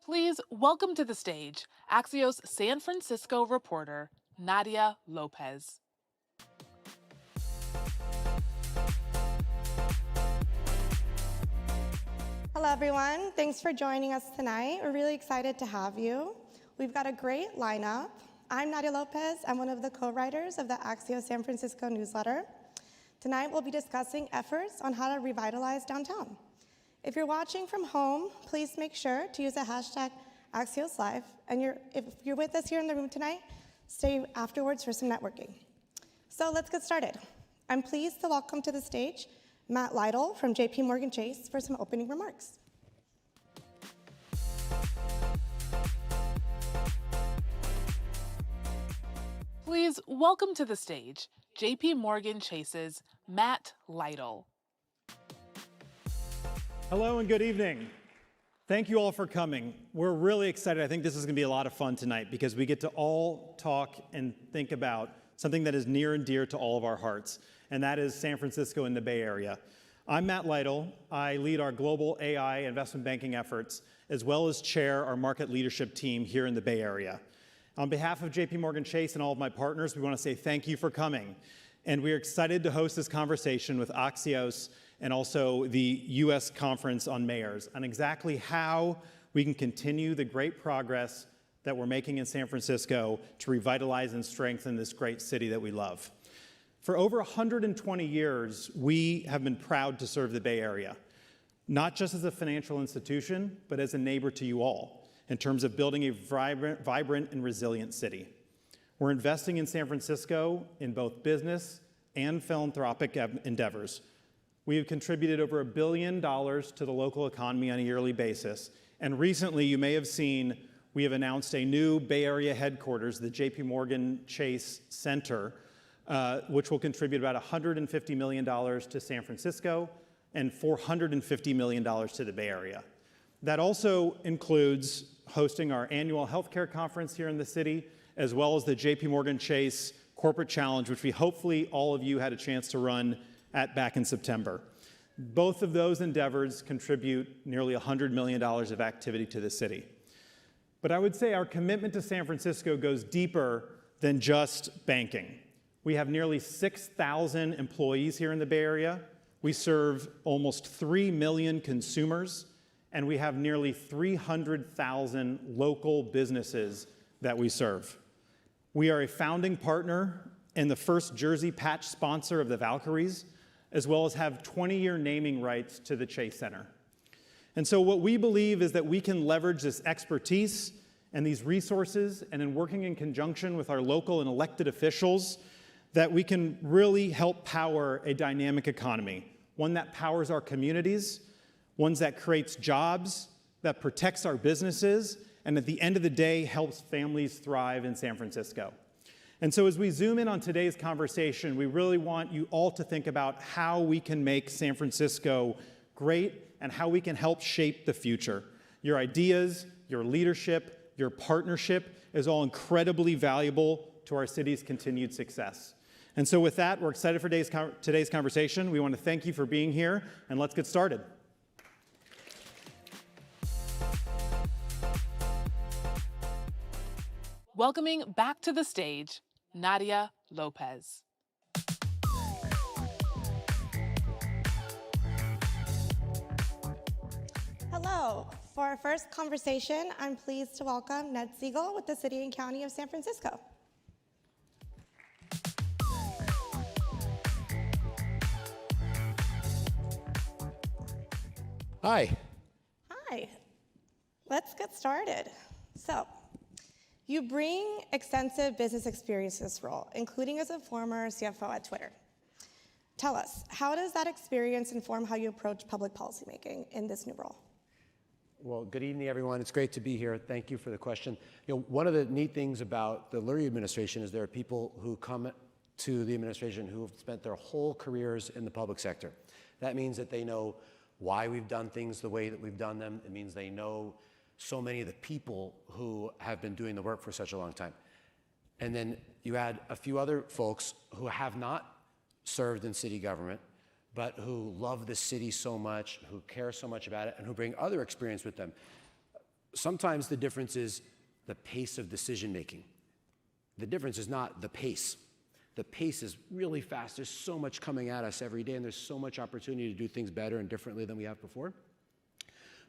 Please welcome to the stage Axios San Francisco reporter, Nadia Lopez. Hello, everyone. Thanks for joining us tonight. We're really excited to have you. We've got a great lineup. I'm Nadia Lopez. I'm one of the co-writers of the Axios San Francisco newsletter. Tonight, we'll be discussing efforts on how to revitalize downtown. If you're watching from home, please make sure to use the hashtag AxiosLive. And if you're with us here in the room tonight, stay afterwards for some networking. So let's get started. I'm pleased to welcome to the stage Matt Lytle from JP Chase for some opening remarks. Please welcome to the stage JP Chase's Matt Lytle. Hello and good evening. Thank you all for coming. We're really excited. I think this is going to be a lot of fun tonight because we get to all talk and think about something that is near and dear to all of our hearts, and that is San Francisco and the Bay Area. I'm Matt Lytle. I lead our global AI investment banking efforts, as well as chair our market leadership team here in the Bay Area. On behalf of JP Chase and all of my partners, we want to say thank you for coming. And we're excited to host this conversation with Axios and also the U.S. Conference on Mayors on exactly how we can continue the great progress that we're making in San Francisco to revitalize and strengthen this great city that we love. For over 120 years, we have been proud to serve the Bay Area, not just as a financial institution, but as a neighbor to you all in terms of building a vibrant and resilient city. We're investing in San Francisco in both business and philanthropic endeavors. We have contributed over $1 billion to the local economy on a yearly basis. And recently, you may have seen, we have announced a new Bay Area headquarters, the JP Chase Center, which will contribute about $150 million to San Francisco and $450 million to the Bay Area. That also includes hosting our annual healthcare conference here in the city, as well as the JP Chase Corporate Challenge, which we hopefully all of you had a chance to run back in September. Both of those endeavors contribute nearly $100 million of activity to the city. But I would say our commitment to San Francisco goes deeper than just banking. We have nearly 6,000 employees here in the Bay Area. We serve almost 3 million consumers, and we have nearly 300,000 local businesses that we serve. We are a founding partner and the first jersey patch sponsor of the Valkyries, as well as have 20-year naming rights to the Chase Center. And so what we believe is that we can leverage this expertise and these resources, and in working in conjunction with our local and elected officials, that we can really help power a dynamic economy, one that powers our communities, one that creates jobs, that protects our businesses, and at the end of the day, helps families thrive in San Francisco. And so as we zoom in on today's conversation, we really want you all to think about how we can make San Francisco great and how we can help shape the future. Your ideas, your leadership, your partnership is all incredibly valuable to our city's continued success. And so with that, we're excited for today's conversation. We want to thank you for being here, and let's get started. Welcoming back to the stage, Nadia Lopez. Hello. For our first conversation, I'm pleased to welcome Ned Siegel with the City and County of San Francisco. Hi. Hi. Let's get started. So, you bring extensive business experience to this role, including as a former CFO at Twitter. Tell us, how does that experience inform how you approach public policymaking in this new role? Well, good evening, everyone. It's great to be here. Thank you for the question. One of the neat things about the Lurie administration is there are people who come to the administration who have spent their whole careers in the public sector. That means that they know why we've done things the way that we've done them. It means they know so many of the people who have been doing the work for such a long time. And then you add a few other folks who have not served in city government, but who love the city so much, who care so much about it, and who bring other experience with them. sometimes the difference is the pace of decision making. The difference is not the pace. The pace is really fast. There's so much coming at us every day, and there's so much opportunity to do things better and differently than we have before.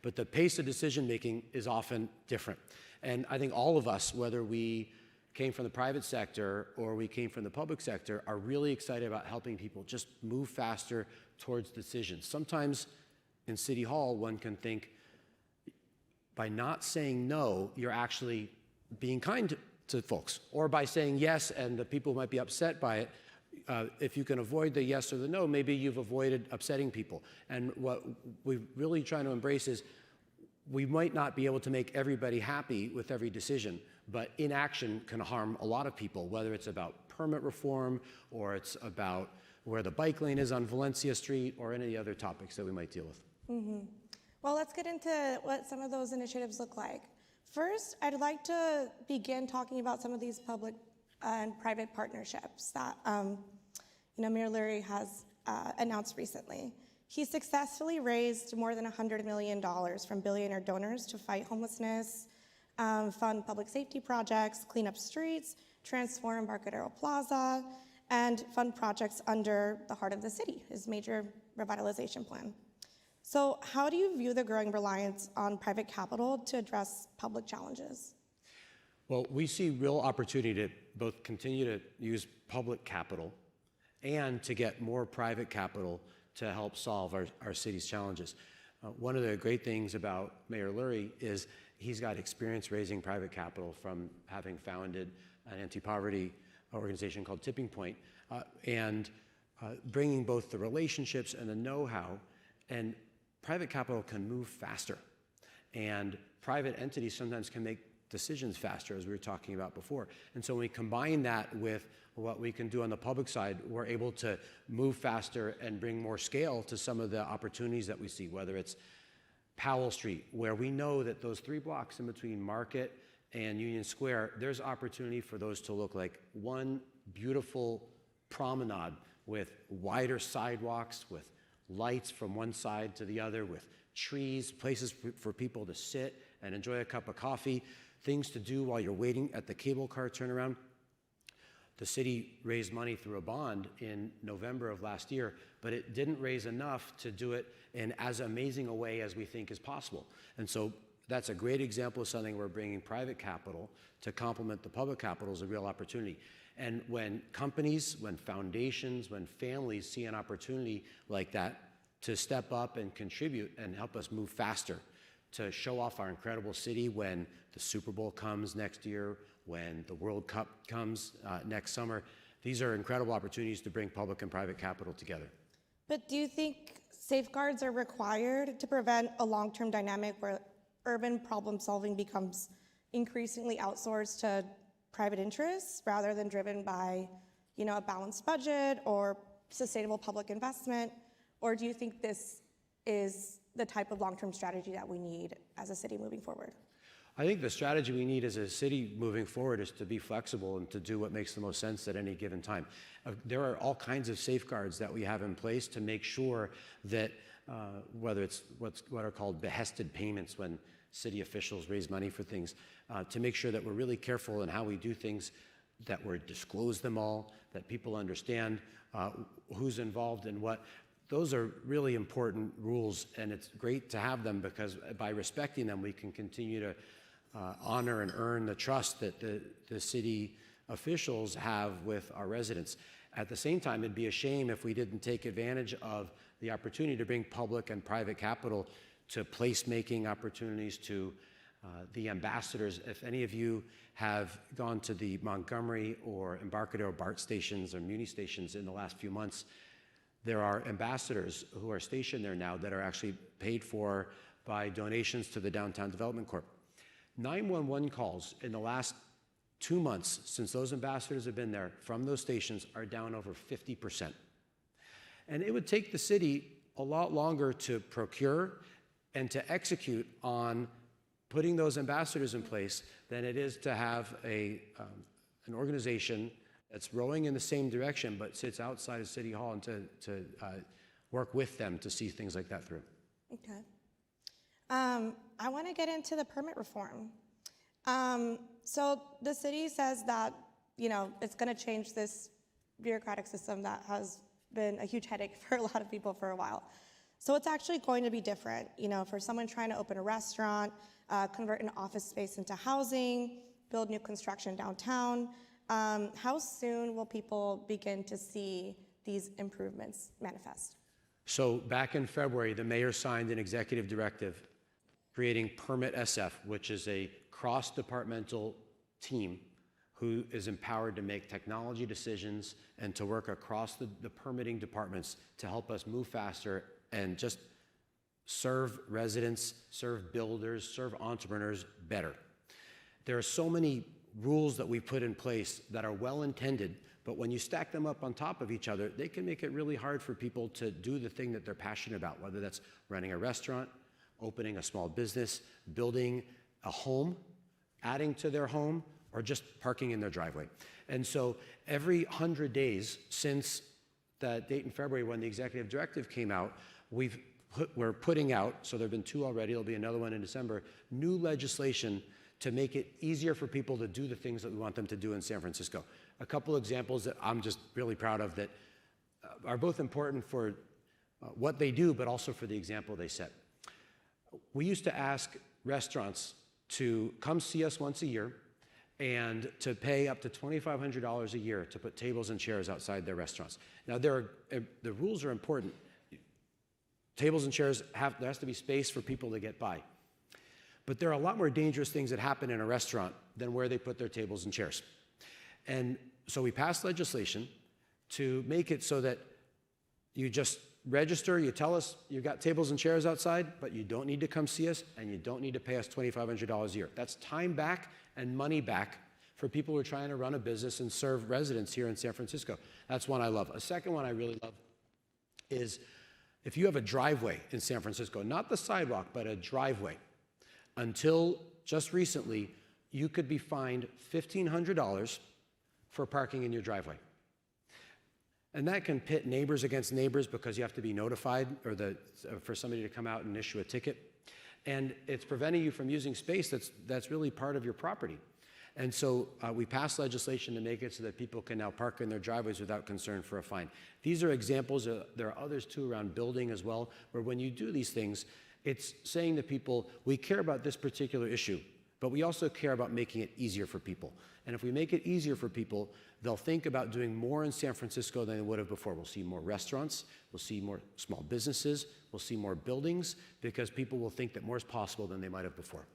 But the pace of decision making is often different. And I think all of us, whether we came from the private sector or we came from the public sector, are really excited about helping people just move faster towards decisions. Sometimes in City Hall, one can think by not saying no, you're actually being kind to folks, or by saying yes and the people might be upset by it. If you can avoid the yes or the no, maybe you've avoided upsetting people. And what we're really trying to embrace is we might not be able to make everybody happy with every decision, but inaction can harm a lot of people, whether it's about permit reform or it's about where the bike lane is on Valencia Street or any other topics that we might deal with. Well, let's get into what some of those initiatives look like. First, I'd like to begin talking about some of these public and private partnerships that Mayor Lurie has announced recently. He successfully raised more than $100 million from billionaire donors to fight homelessness, fund public safety projects, clean up streets, transform Embarcadero Plaza, and fund projects under the heart of the city, his major revitalization plan. So how do you view the growing reliance on private capital to address public challenges? Well, we see real opportunity to both continue to use public capital and to get more private capital to help solve our city's challenges. One of the great things about Mayor Lurie is he's got experience raising private capital from having founded an anti-poverty organization called Tipping Point, and bringing both the relationships and the know-how. And private capital can move faster, and private entities sometimes can make decisions faster, as we were talking about before. And so when we combine that with what we can do on the public side, we're able to move faster and bring more scale to some of the opportunities that we see, whether it's Powell Street, where we know that those 3 blocks in between Market and Union Square, there's opportunity for those to look like one beautiful promenade with wider sidewalks, with lights from one side to the other, with trees, places for people to sit and enjoy a cup of coffee, things to do while you're waiting at the cable car turnaround. The city raised money through a bond in November of last year, but it didn't raise enough to do it in as amazing a way as we think is possible. And so that's a great example of something where bringing private capital to complement the public capital is a real opportunity. And when companies, when foundations, when families see an opportunity like that to step up and contribute and help us move faster, to show off our incredible city when the Super Bowl comes next year, when the World Cup comes next summer, these are incredible opportunities to bring public and private capital together. But do you think safeguards are required to prevent a long-term dynamic where urban problem solving becomes increasingly outsourced to private interests rather than driven by, a balanced budget or sustainable public investment? Or do you think this is the type of long-term strategy that we need as a city moving forward? I think the strategy we need as a city moving forward is to be flexible and to do what makes the most sense at any given time. There are all kinds of safeguards that we have in place to make sure that whether it's what are called behested payments when city officials raise money for things, to make sure that we're really careful in how we do things, that we disclose them all, that people understand who's involved in what. Those are really important rules, and it's great to have them because by respecting them, we can continue to honor and earn the trust that the city officials have with our residents. At the same time, it'd be a shame if we didn't take advantage of the opportunity to bring public and private capital to placemaking opportunities, to the ambassadors. If any of you have gone to the Montgomery or Embarcadero BART stations or Muni stations in the last few months, there are ambassadors who are stationed there now that are actually paid for by donations to the Downtown Development Corp. 911 calls in the last 2 months since those ambassadors have been there from those stations are down over 50%. And it would take the city a lot longer to procure and to execute on putting those ambassadors in place than it is to have an organization that's rowing in the same direction but sits outside of City Hall and to work with them to see things like that through. Okay. I want to get into the permit reform. So the city says that, it's going to change this bureaucratic system that has been a huge headache for a lot of people for a while. So it's actually going to be different, for someone trying to open a restaurant, convert an office space into housing, build new construction downtown. How soon will people begin to see these improvements manifest? So back in February, the mayor signed an executive directive creating Permit SF, which is a cross-departmental team who is empowered to make technology decisions and to work across the permitting departments to help us move faster and just serve residents, serve builders, serve entrepreneurs better. There are so many rules that we put in place that are well-intended, but when you stack them up on top of each other, they can make it really hard for people to do the thing that they're passionate about, whether that's running a restaurant, opening a small business, building a home, adding to their home, or just parking in their driveway. And so every 100 days since that date in February when the executive directive came out, we're putting out, so there have been 2 already, there'll be another one in December, new legislation to make it easier for people to do the things that we want them to do in San Francisco. A couple examples that I'm just really proud of that are both important for what they do, but also for the example they set. We used to ask restaurants to come see us once a year and to pay up to $2,500 a year to put tables and chairs outside their restaurants. Now, the rules are important. Tables and chairs, there has to be space for people to get by. But there are a lot more dangerous things that happen in a restaurant than where they put their tables and chairs. And so we passed legislation to make it so that you just register, you tell us you've got tables and chairs outside, but you don't need to come see us and you don't need to pay us $2,500 a year. That's time back and money back for people who are trying to run a business and serve residents here in San Francisco. That's one I love. A second one I really love is if you have a driveway in San Francisco, not the sidewalk, but a driveway, until just recently, you could be fined $1,500 for parking in your driveway. And that can pit neighbors against neighbors because you have to be notified or for somebody to come out and issue a ticket. And it's preventing you from using space that's really part of your property. And so we passed legislation to make it so that people can now park in their driveways without concern for a fine. These are examples. There are others too around building as well, where when you do these things, it's saying to people, we care about this particular issue, but we also care about making it easier for people. And if we make it easier for people, they'll think about doing more in San Francisco than they would have before. We'll see more restaurants, we'll see more small businesses, we'll see more buildings, because people will think that more is possible than they might have before.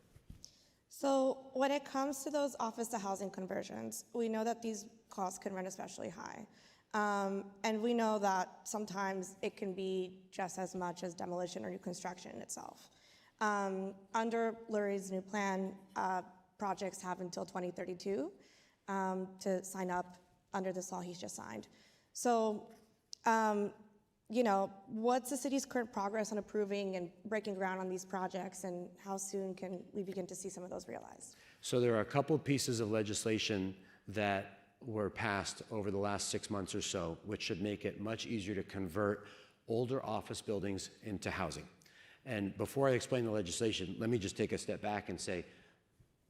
So when it comes to those office to housing conversions, we know that these costs can run especially high. And we know that sometimes it can be just as much as demolition or new construction itself. Under Lurie's new plan, projects have until 2032 to sign up under this law he's just signed. So, what's the city's current progress on approving and breaking ground on these projects, and how soon can we begin to see some of those realized? So there are a couple of pieces of legislation that were passed over the last 6 months or so, which should make it much easier to convert older office buildings into housing. And before I explain the legislation, let me just take a step back and say,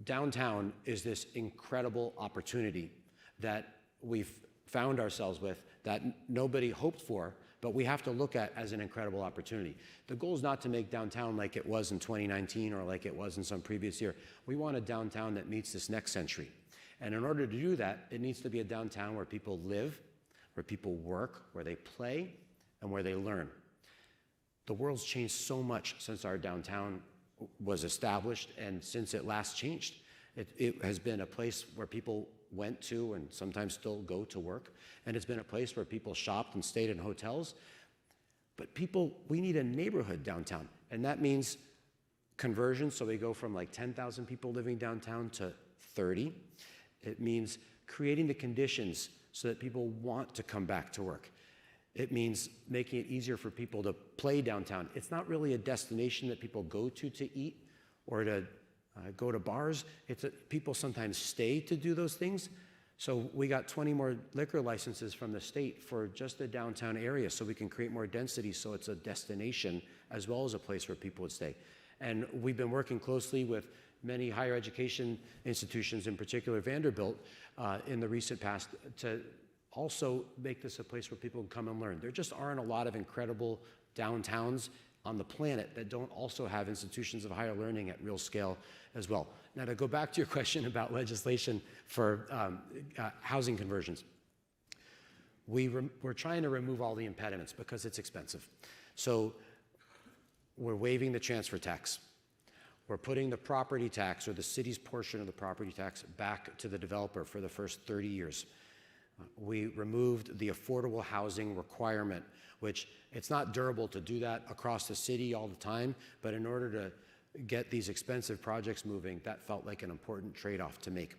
downtown is this incredible opportunity that we've found ourselves with that nobody hoped for, but we have to look at as an incredible opportunity. The goal is not to make downtown like it was in 2019 or like it was in some previous year. We want a downtown that meets this next century. And in order to do that, it needs to be a downtown where people live, where people work, where they play, and where they learn. The world's changed so much since our downtown was established and since it last changed. It has been a place where people went to and sometimes still go to work, and it's been a place where people shopped and stayed in hotels. But we need a neighborhood downtown, and that means conversion, so we go from like 10,000 people living downtown to 30. It means creating the conditions so that people want to come back to work. It means making it easier for people to play downtown. It's not really a destination that people go to eat or to go to bars. People sometimes stay to do those things. So we got 20 more liquor licenses from the state for just the downtown area so we can create more density so it's a destination as well as a place where people would stay. And we've been working closely with many higher education institutions, in particular Vanderbilt, in the recent past to also make this a place where people can come and learn. There just aren't a lot of incredible downtowns on the planet that don't also have institutions of higher learning at real scale as well. Now, to go back to your question about legislation for housing conversions, we're trying to remove all the impediments because it's expensive. So we're waiving the transfer tax. We're putting the property tax, or the city's portion of the property tax, back to the developer for the first 30 years. We removed the affordable housing requirement, which it's not durable to do that across the city all the time, but in order to get these expensive projects moving, that felt like an important trade-off to make.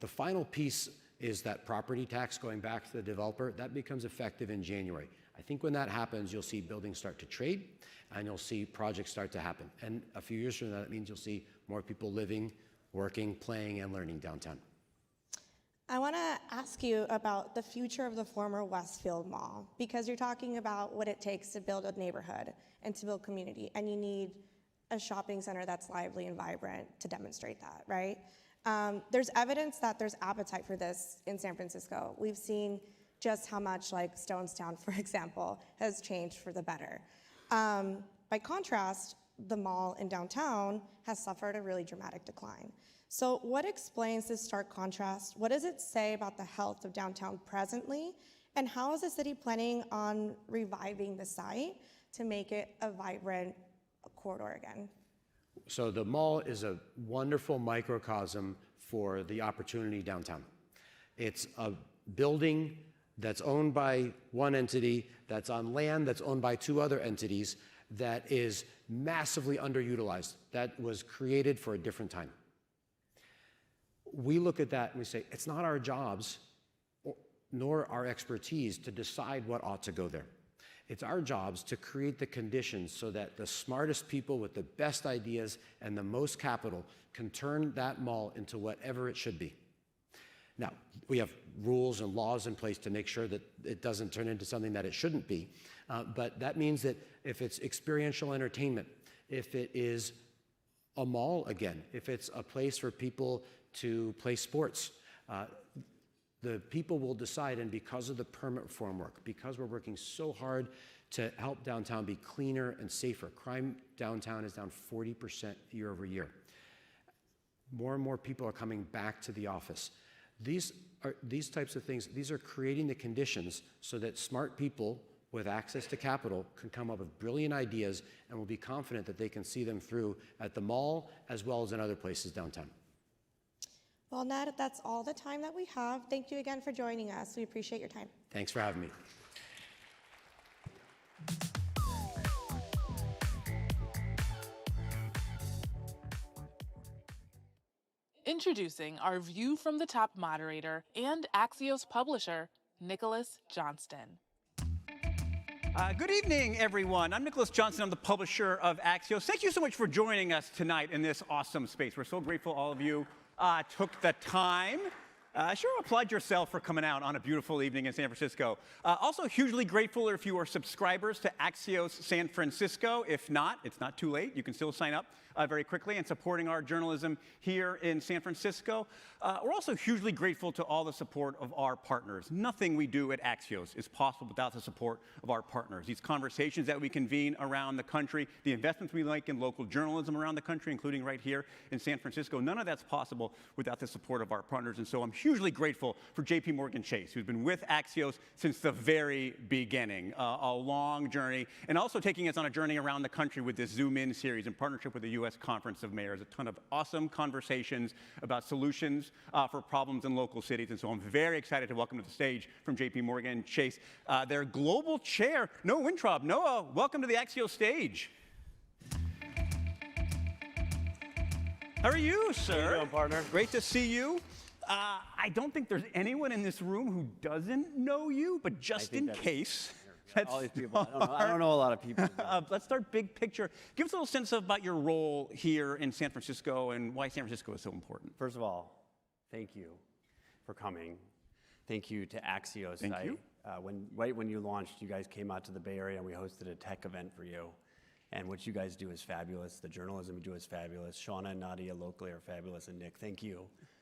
The final piece is that property tax going back to the developer. That becomes effective in January. I think when that happens, you'll see buildings start to trade, and you'll see projects start to happen. And a few years from now, that means you'll see more people living, working, playing, and learning downtown. I want to ask you about the future of the former Westfield Mall, because you're talking about what it takes to build a neighborhood and to build community, and you need a shopping center that's lively and vibrant to demonstrate that, right? There's evidence that there's appetite for this in San Francisco. We've seen just how much, like Stonestown, for example, has changed for the better. By contrast, the mall in downtown has suffered a really dramatic decline. So what explains this stark contrast? What does it say about the health of downtown presently? And how is the city planning on reviving the site to make it a vibrant corridor again? So the mall is a wonderful microcosm for the opportunity downtown. It's a building that's owned by one entity, that's on land that's owned by two other entities, that is massively underutilized, that was created for a different time. We look at that and we say, it's not our jobs nor our expertise to decide what ought to go there. It's our jobs to create the conditions so that the smartest people with the best ideas and the most capital can turn that mall into whatever it should be. Now, we have rules and laws in place to make sure that it doesn't turn into something that it shouldn't be. But that means that if it's experiential entertainment, if it is a mall again, if it's a place for people to play sports, the people will decide. And because of the permit reform work, because we're working so hard to help downtown be cleaner and safer, crime downtown is down 40% year over year. More and more people are coming back to the office. These types of things, these are creating the conditions so that smart people with access to capital can come up with brilliant ideas and will be confident that they can see them through at the mall as well as in other places downtown. Well, Ned, that's all the time that we have. Thank you again for joining us. We appreciate your time. Thanks for having me. Introducing our View from the Top moderator and Axios publisher, Nicholas Johnston. Good evening, everyone. I'm Nicholas Johnston. I'm the publisher of Axios. Thank you so much for joining us tonight in this awesome space. We're so grateful all of you took the time. Sure, applaud yourself for coming out on a beautiful evening in San Francisco. Also, hugely grateful if you are subscribers to Axios San Francisco. If not, it's not too late. You can still sign up very quickly and supporting our journalism here in San Francisco. We're also hugely grateful to all the support of our partners. Nothing we do at Axios is possible without the support of our partners. These conversations that we convene around the country, the investments we make in local journalism around the country, including right here in San Francisco, none of that's possible without the support of our partners. And so I'm hugely grateful for JP Morgan Chase, who's been with Axios since the very beginning, a long journey, and also taking us on a journey around the country with this Zoom In series in partnership with the U.S. Conference of Mayors, a ton of awesome conversations about solutions for problems in local cities. And so I'm very excited to welcome to the stage from JP Morgan Chase, their global chair, Noah Wintrob. Noah, welcome to the Axios stage. How are you, sir? How you doing, partner? Great to see you. I don't think there's anyone in this room who doesn't know you, but just in case. All these people. I don't know a lot of people. Let's start big picture. Give us a little sense about your role here in San Francisco and why San Francisco is so important. First of all, thank you for coming. Thank you to Axios. Thank you. Right when you launched, you guys came out to the Bay Area and we hosted a tech event for you. And what you guys do is fabulous. The journalism you do is fabulous. Shauna and Nadia locally are fabulous. And Nick, thank you.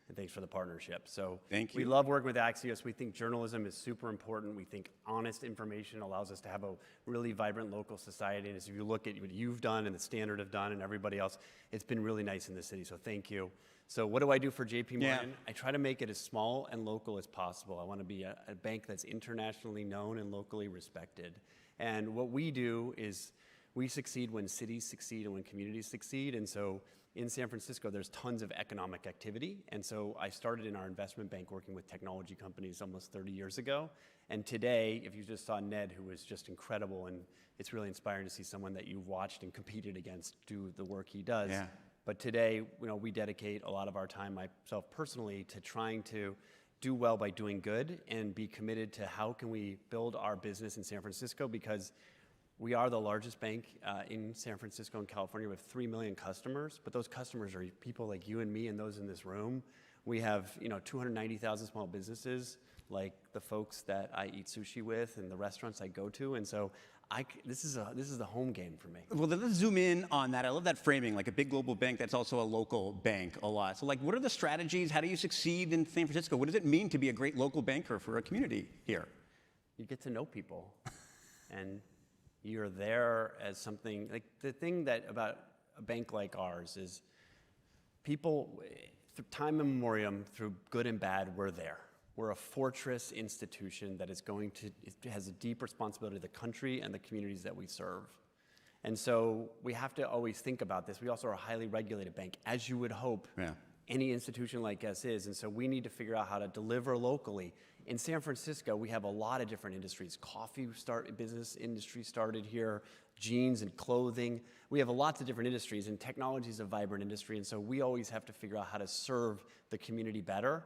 And thanks for the partnership. So Thank you. We love working with Axios. We think journalism is super important. We think honest information allows us to have a really vibrant local society. And as you look at what you've done and the Standard have done and everybody else, it's been really nice in the city. So thank you. So what do I do for JP Morgan? Yeah. I try to make it as small and local as possible. I want to be a bank that's internationally known and locally respected. And what we do is we succeed when cities succeed and when communities succeed. And so in San Francisco, there's tons of economic activity. And so I started in our investment bank working with technology companies almost 30 years ago. And today, if you just saw Ned, who was just incredible, and it's really inspiring to see someone that you've watched and competed against do the work he does. Yeah. But today, we dedicate a lot of our time, myself personally, to trying to do well by doing good and be committed to how can we build our business in San Francisco, because we are the largest bank in San Francisco and California with 3 million customers, but those customers are people like you and me and those in this room. We have 290,000 small businesses, like the folks that I eat sushi with and the restaurants I go to, and so this is the home game for me. Well, then let's zoom in on that. I love that framing, like a big global bank that's also a local bank a lot. So what are the strategies? How do you succeed in San Francisco? What does it mean to be a great local banker for a community here? You get to know people, and you're there as something, like the thing that about a bank like ours is people, through time immemorial, through good and bad, we're there. We're a fortress institution that is it has a deep responsibility to the country and the communities that we serve. And so we have to always think about this. We also are a highly regulated bank, as you would hope any institution like us is. And so we need to figure out how to deliver locally. In San Francisco, we have a lot of different industries. Business industry started here, jeans and clothing. We have lots of different industries, and technology is a vibrant industry. And so we always have to figure out how to serve the community better.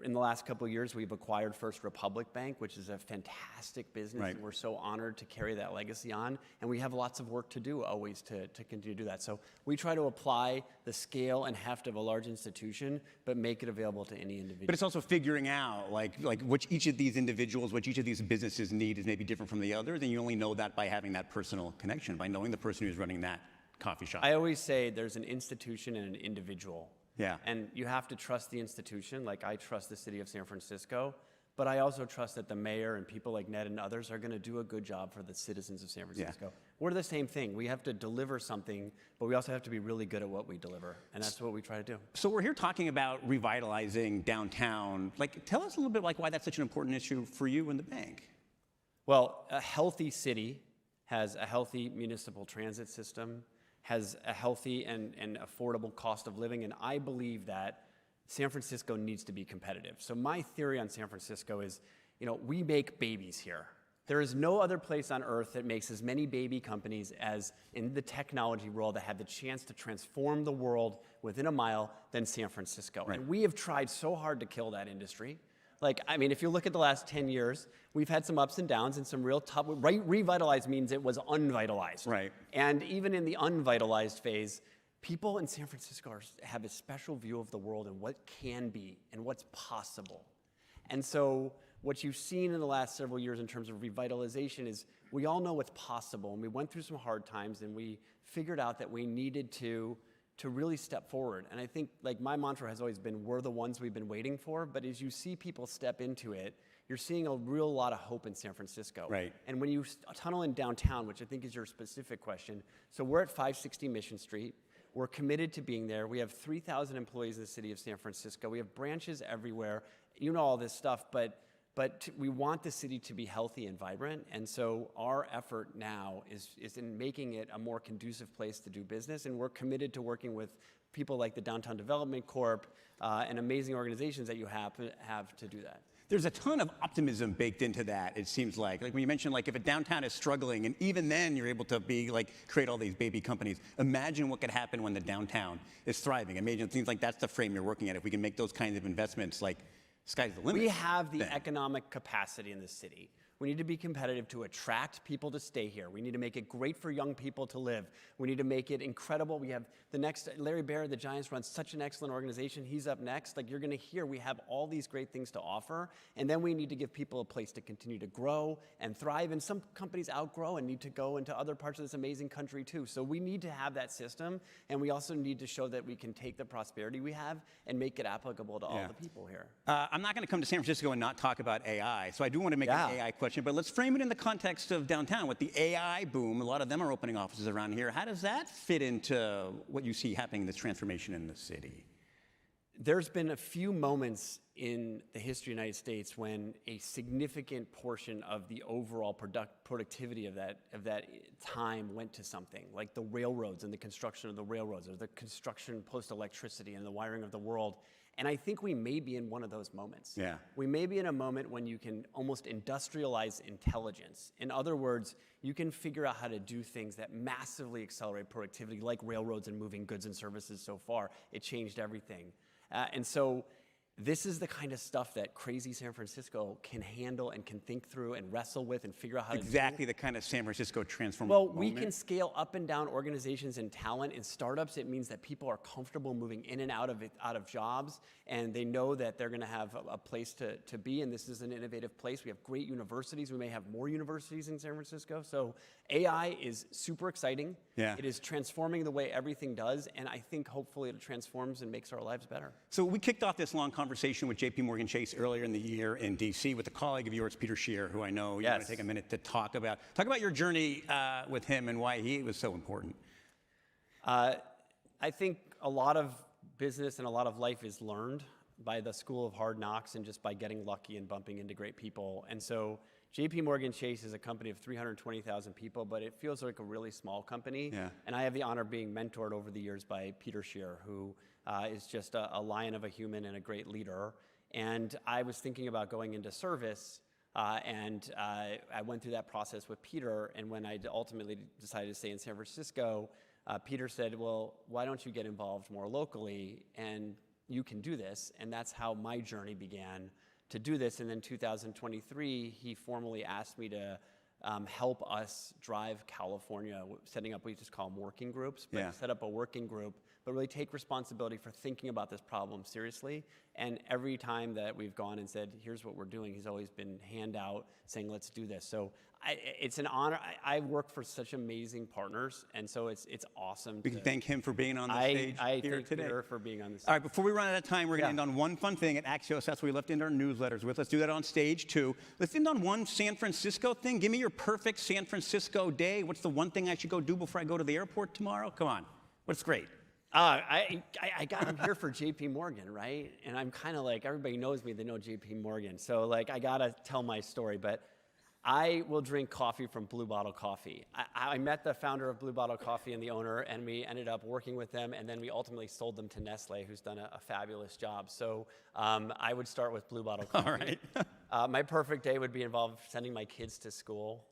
In the last couple of years, we've acquired First Republic Bank, which is a fantastic business, Right. and we're so honored to carry that legacy on. And we have lots of work to do always to continue to do that. So we try to apply the scale and heft of a large institution, but make it available to any individual. But it's also figuring out like which each of these individuals, which each of these businesses need is maybe different from the others, and you only know that by having that personal connection, by knowing the person who's running that coffee shop. I always say there's an institution and an individual. Yeah. And you have to trust the institution, like I trust the city of San Francisco, but I also trust that the mayor and people like Ned and others are going to do a good job for the citizens of San Francisco. We're the same thing. We have to deliver something, but we also have to be really good at what we deliver, and that's what we try to do. So we're here talking about revitalizing downtown. Tell us a little bit why that's such an important issue for you and the bank. Well, a healthy city has a healthy municipal transit system, has a healthy and affordable cost of living, and I believe that San Francisco needs to be competitive. So my theory on San Francisco is, we make babies here. There is no other place on earth that makes as many baby companies as in the technology world that have the chance to transform the world within a mile than San Francisco. Right. And we have tried so hard to kill that industry. If you look at the last 10 years, we've had some ups and downs and some real tough. Revitalize means it was unvitalized. Right. And even in the unvitalized phase, people in San Francisco have a special view of the world and what can be and what's possible. And so what you've seen in the last several years in terms of revitalization is we all know what's possible. And we went through some hard times and we figured out that we needed to really step forward. And I think my mantra has always been, we're the ones we've been waiting for. But as you see people step into it, you're seeing a real lot of hope in San Francisco. Right. And when you tunnel in downtown, which I think is your specific question, so we're at 560 Mission Street. We're committed to being there. We have 3,000 employees in the city of San Francisco. We have branches everywhere. You know all this stuff, but we want the city to be healthy and vibrant. And so our effort now is in making it a more conducive place to do business. And we're committed to working with people like the Downtown Development Corp and amazing organizations that you have to do that. There's a ton of optimism baked into that, it seems like. When you mentioned, if a downtown is struggling, and even then you're able to create all these baby companies. Imagine what could happen when the downtown is thriving. Imagine it seems like that's the frame you're working at. If we can make those kinds of investments, sky's the limit. We have the economic capacity in the city. We need to be competitive to attract people to stay here. We need to make it great for young people to live. We need to make it incredible. We have the next, Larry Baer, the Giants, runs such an excellent organization. He's up next. Like, you're going to hear, we have all these great things to offer. And then we need to give people a place to continue to grow and thrive. And some companies outgrow and need to go into other parts of this amazing country too. So we need to have that system. And we also need to show that we can take the prosperity we have and make it applicable to all the people here. I'm not going to come to San Francisco and not talk about AI. So I do want to make an AI question, but let's frame it in the context of downtown. With the AI boom, a lot of them are opening offices around here. How does that fit into what you see happening in this transformation in the city? There's been a few moments in the history of the United States when a significant portion of the overall productivity of that time went to something, like the railroads and the construction of the railroads, or the construction post-electricity and the wiring of the world. And I think we may be in one of those moments. Yeah. We may be in a moment when you can almost industrialize intelligence. In other words, you can figure out how to do things that massively accelerate productivity, like railroads and moving goods and services so far. It changed everything. And so this is the kind of stuff that crazy San Francisco can handle and can think through and wrestle with and figure out how to do. Exactly the kind of San Francisco transformation. Well, we can scale up and down organizations and talent. In startups, it means that people are comfortable moving in and out of jobs, and they know that they're going to have a place to be, and this is an innovative place. We have great universities. We may have more universities in San Francisco. So AI is super exciting. Yeah. It is transforming the way everything does, and I think hopefully it transforms and makes our lives better. So we kicked off this long conversation with JP Morgan Chase earlier in the year in DC with a colleague of yours, Peter Scheer, who I know you want to take a minute to talk about. Talk about your journey with him and why he was so important. I think a lot of business and a lot of life is learned by the school of hard knocks and just by getting lucky and bumping into great people. And so JP Morgan Chase is a company of 320,000 people, but it feels like a really small company. Yeah. And I have the honor of being mentored over the years by Peter Scheer, who is just a lion of a human and a great leader. And I was thinking about going into service, and I went through that process with Peter. And when I ultimately decided to stay in San Francisco, Peter said, well, why don't you get involved more locally? And you can do this. And that's how my journey began to do this. And then 2023, he formally asked me to help us drive California, setting up what we just call them working groups, but set up a working group, but really take responsibility for thinking about this problem seriously. And every time that we've gone and said, here's what we're doing, he's always been hand out saying, let's do this. So it's an honor. I work for such amazing partners, and so it's awesome. We can thank him for being on the stage here thank today. Peter for being on the stage. All right, before we run out of time, we're going to end on one fun thing at Axios. That's what we left into our newsletters with. Let's do that on stage, too. Let's end on one San Francisco thing. Give me your perfect San Francisco day. What's the one thing I should go do before I go to the airport tomorrow? Come on. What's great? I'm here for JP Morgan, right? And I'm kind of like, everybody knows me, they know JP Morgan. So like, I gotta tell my story, but I will drink coffee from Blue Bottle Coffee. I met the founder of Blue Bottle Coffee and the owner, and we ended up working with them, and then we ultimately sold them to Nestle, who's done a fabulous job. So I would start with Blue Bottle Coffee. All right. My perfect day would be involved sending my kids to school.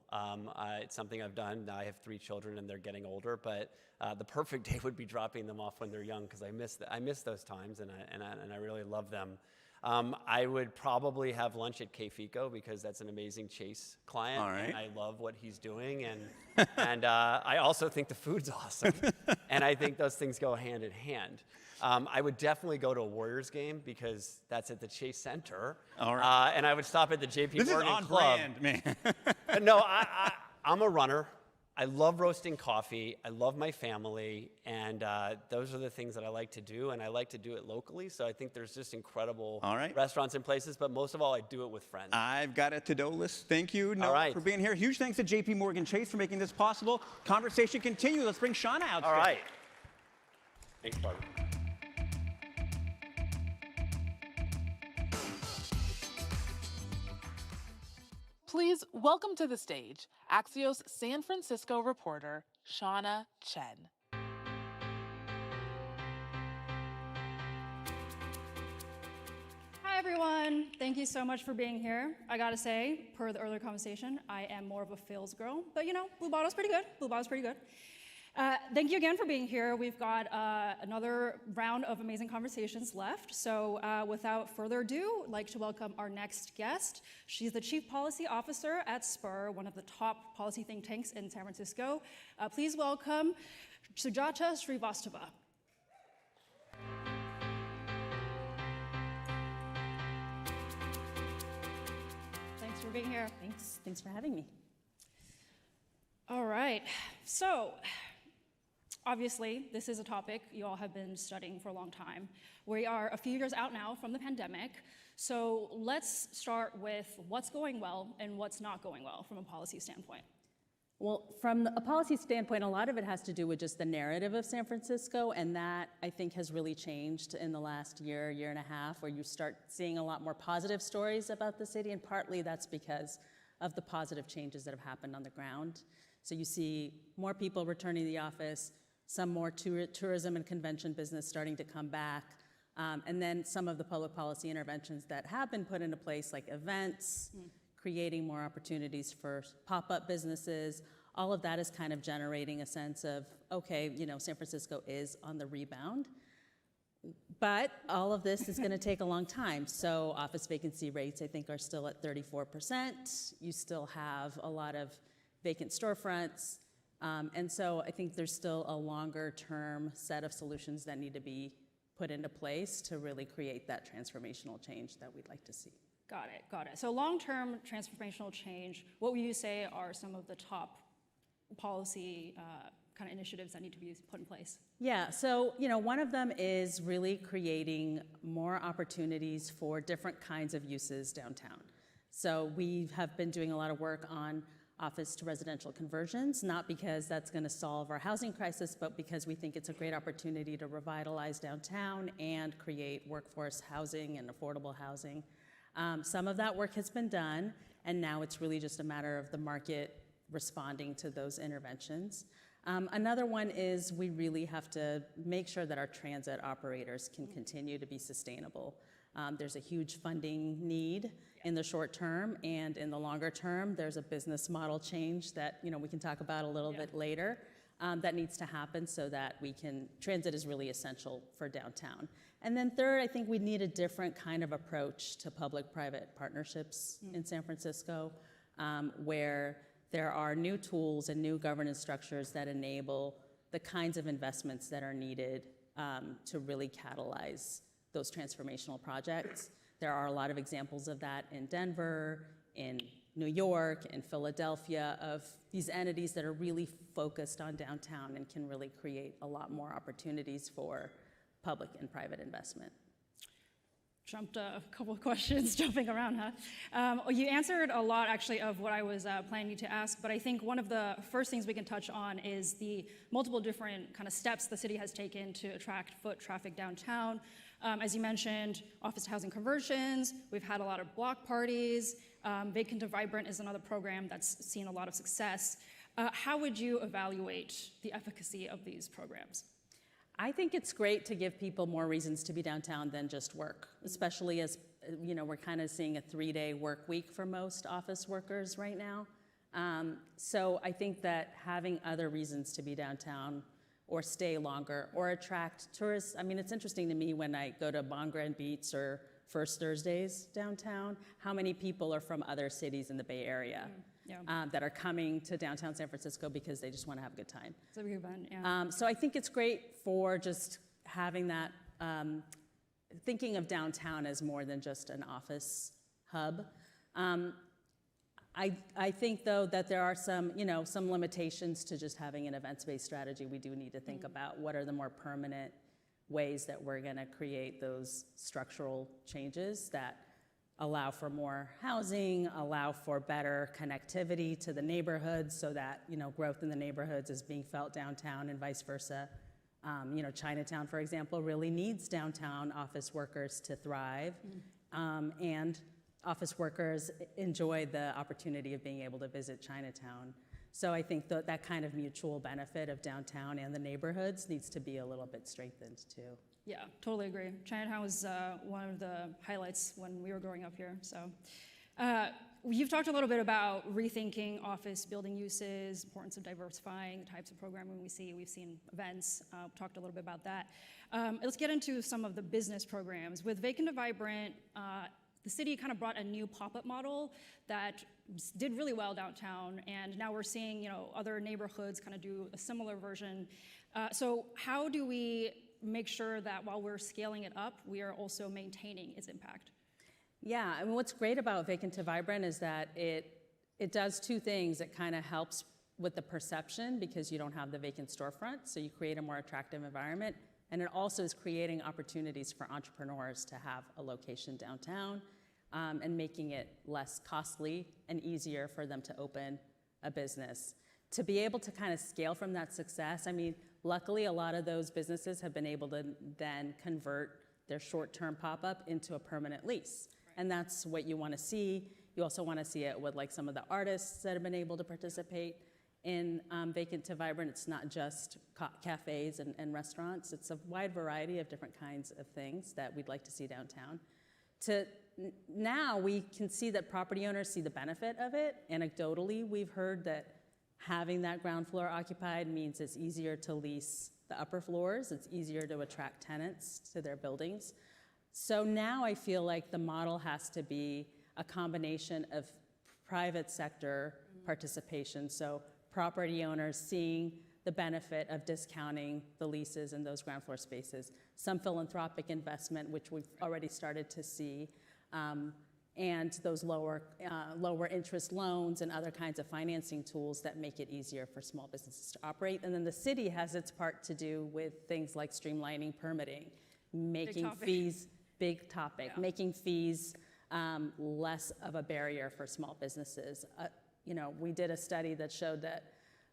It's something I've done. Now I have 3 children, and they're getting older, but the perfect day would be dropping them off when they're young, because I miss those times, and I really love them. I would probably have lunch at K-Fico, because that's an amazing Chase client. All right. And I love what he's doing, and I also think the food's awesome, and I think those things go hand in hand. I would definitely go to a Warriors game, because that's at the Chase Center. All right. And I would stop at the JP This Morgan is on Club. brand, man. No, I'm a runner. I love roasting coffee. I love my family, and those are the things that I like to do, and I like to do it locally. So I think there's just incredible restaurants and places, but most of all, I do it with friends. I've got a to-do list. Thank you, Noah, for being here. Huge thanks to JP Morgan Chase for making this possible. Conversation continues. Let's bring Shauna out. All right. Thanks, Barbara. Please welcome to the stage Axios San Francisco reporter, Shauna Chen. Hi, everyone. Thank you so much for being here. I gotta say, per the earlier conversation, I am more of a feels girl, but you know, Blue Bottle's pretty good. Blue Bottle's pretty good. Thank you again for being here. We've got another round of amazing conversations left. So without further ado, I'd like to welcome our next guest. She's the Chief Policy Officer at SPUR, one of the top policy think tanks in San Francisco. Please welcome Sujata Srivastava. Thanks for being here. Thanks for having me. All right, so obviously this is a topic you all have been studying for a long time. We are a few years out now from the pandemic, so let's start with what's going well and what's not going well from a policy standpoint. Well, from a policy standpoint, a lot of it has to do with just the narrative of San Francisco, and that I think has really changed in the last year, year and a half, where you start seeing a lot more positive stories about the city, and partly that's because of the positive changes that have happened on the ground. So you see more people returning to the office, some more tourism and convention business starting to come back, and then some of the public policy interventions that have been put into place, like events, creating more opportunities for pop-up businesses. All of that is kind of generating a sense of, okay, San Francisco is on the rebound. But all of this is going to take a long time. So office vacancy rates, I think, are still at 34%. You still have a lot of vacant storefronts. And so I think there's still a longer-term set of solutions that need to be put into place to really create that transformational change that we'd like to see. Got it. So long-term transformational change, what would you say are some of the top policy kind of initiatives that need to be put in place? Yeah, so one of them is really creating more opportunities for different kinds of uses downtown. So we have been doing a lot of work on office to residential conversions, not because that's going to solve our housing crisis, but because we think it's a great opportunity to revitalize downtown and create workforce housing and affordable housing. Some of that work has been done, and now it's really just a matter of the market responding to those interventions. Another one is we really have to make sure that our transit operators can continue to be sustainable. There's a huge funding need in the short term, and in the longer term, there's a business model change that we can talk about a little bit later that needs to happen so that transit is really essential for downtown. And then third, I think we need a different kind of approach to public-private partnerships in San Francisco, where there are new tools and new governance structures that enable the kinds of investments that are needed to really catalyze those transformational projects. There are a lot of examples of that in Denver, in New York, in Philadelphia, of these entities that are really focused on downtown and can really create a lot more opportunities for public and private investment. Jumped a couple of questions, jumping around, huh? You answered a lot, actually, of what I was planning to ask, but I think one of the first things we can touch on is the multiple different kind of steps the city has taken to attract foot traffic downtown. As you mentioned, office to housing conversions, we've had a lot of block parties, Vacant to Vibrant is another program that's seen a lot of success. How would you evaluate the efficacy of these programs? I think it's great to give people more reasons to be downtown than just work, especially as we're kind of seeing a 3-day work week for most office workers right now. So I think that having other reasons to be downtown or stay longer or attract tourists. I mean, it's interesting to me when I go to Bon Grand Beats or First Thursdays downtown, how many people are from other cities in the Bay Area that are coming to downtown San Francisco because they just want to have a good time. It's a big event, yeah. So I think it's great for just having that, thinking of downtown as more than just an office hub. I think, though, that there are some limitations to just having an events-based strategy. We do need to think about what are the more permanent ways that we're going to create those structural changes that allow for more housing, allow for better connectivity to the neighborhoods so that, growth in the neighborhoods is being felt downtown and vice versa. Chinatown, for example, really needs downtown office workers to thrive. And office workers enjoy the opportunity of being able to visit Chinatown. So I think that kind of mutual benefit of downtown and the neighborhoods needs to be a little bit strengthened too. Yeah, totally agree. Chinatown was one of the highlights when we were growing up here. So You've talked a little bit about rethinking office building uses, importance of diversifying the types of programming we see. We've seen events, talked a little bit about that. Let's get into some of the business programs. With Vacant to Vibrant, the city kind of brought a new pop-up model that did really well downtown, and now we're seeing other neighborhoods kind of do a similar version. So how do we make sure that while we're scaling it up, we are also maintaining its impact? Yeah, I mean, what's great about Vacant to Vibrant is that it does two things. It kind of helps with the perception because you don't have the vacant storefront, so you create a more attractive environment. And it also is creating opportunities for entrepreneurs to have a location downtown and making it less costly and easier for them to open a business. To be able to kind of scale from that success, I mean, luckily a lot of those businesses have been able to then convert their short-term pop-up into a permanent lease. And that's what you want to see. You also want to see it with like some of the artists that have been able to participate in Vacant to Vibrant. It's not just cafes and restaurants. It's a wide variety of different kinds of things that we'd like to see downtown. Now we can see that property owners see the benefit of it. Anecdotally, we've heard that having that ground floor occupied means it's easier to lease the upper floors. It's easier to attract tenants to their buildings. So now I feel like the model has to be a combination of private sector participation. So property owners seeing the benefit of discounting the leases in those ground floor spaces, some philanthropic investment, which we've already started to see, and those lower interest loans and other kinds of financing tools that make it easier for small businesses to operate. And then the city has its part to do with things like streamlining permitting, making fees, big topic, making fees less of a barrier for small businesses. We did a study that showed that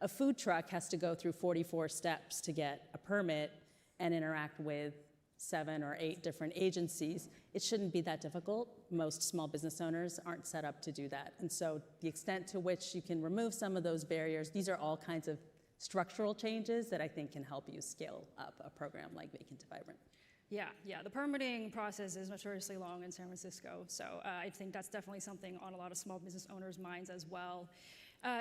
a food truck has to go through 44 steps to get a permit and interact with 7 or 8 different agencies. It shouldn't be that difficult. Most small business owners aren't set up to do that. And so the extent to which you can remove some of those barriers, these are all kinds of structural changes that I think can help you scale up a program like Vacant to Vibrant. Yeah, the permitting process is notoriously long in San Francisco, so I think that's definitely something on a lot of small business owners' minds as well.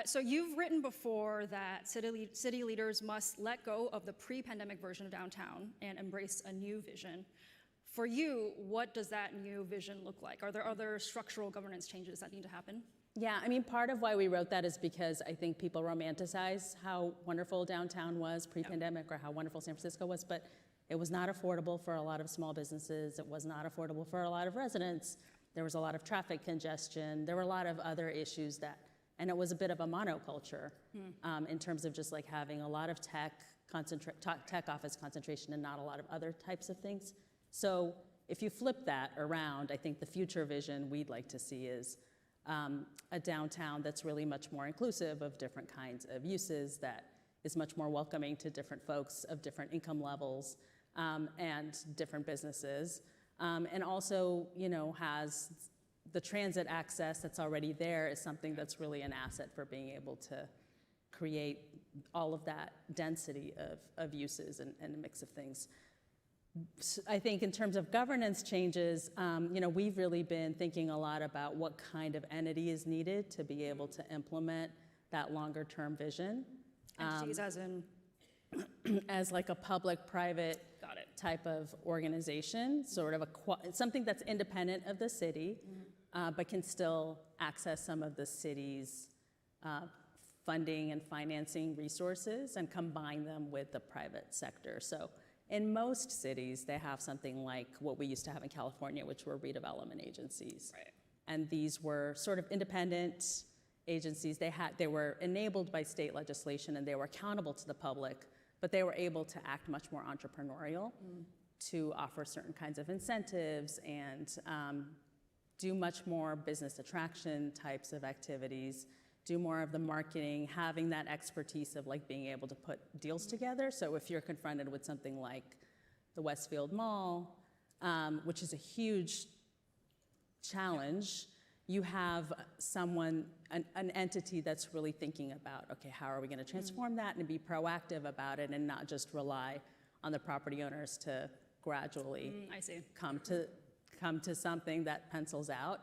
So you've written before that city leaders must let go of the pre-pandemic version of downtown and embrace a new vision. For you, what does that new vision look like? Are there other structural governance changes that need to happen? Yeah, I mean, part of why we wrote that is because I think people romanticize how wonderful downtown was pre-pandemic or how wonderful San Francisco was, but it was not affordable for a lot of small businesses. It was not affordable for a lot of residents. There was a lot of traffic congestion. There were a lot of other issues and it was a bit of a monoculture in terms of just like having a lot of tech office concentration and not a lot of other types of things. So if you flip that around, I think the future vision we'd like to see is a downtown that's really much more inclusive of different kinds of uses, that is much more welcoming to different folks of different income levels and different businesses, and also, has the transit access that's already there is something that's really an asset for being able to create all of that density of uses and a mix of things. I think in terms of governance changes, we've really been thinking a lot about what kind of entity is needed to be able to implement that longer term vision. Entities as in? As like a public-private type of organization, sort of something that's independent of the city, but can still access some of the city's funding and financing resources and combine them with the private sector. So in most cities, they have something like what we used to have in California, which were redevelopment agencies. Right. And these were sort of independent agencies. They were enabled by state legislation and they were accountable to the public, but they were able to act much more entrepreneurial to offer certain kinds of incentives and do much more business attraction types of activities, do more of the marketing, having that expertise of like being able to put deals together. So if you're confronted with something like the Westfield Mall, which is a huge challenge, you have an entity that's really thinking about, okay, how are we going to transform that and be proactive about it and not just rely on the property owners to gradually come to something that pencils out.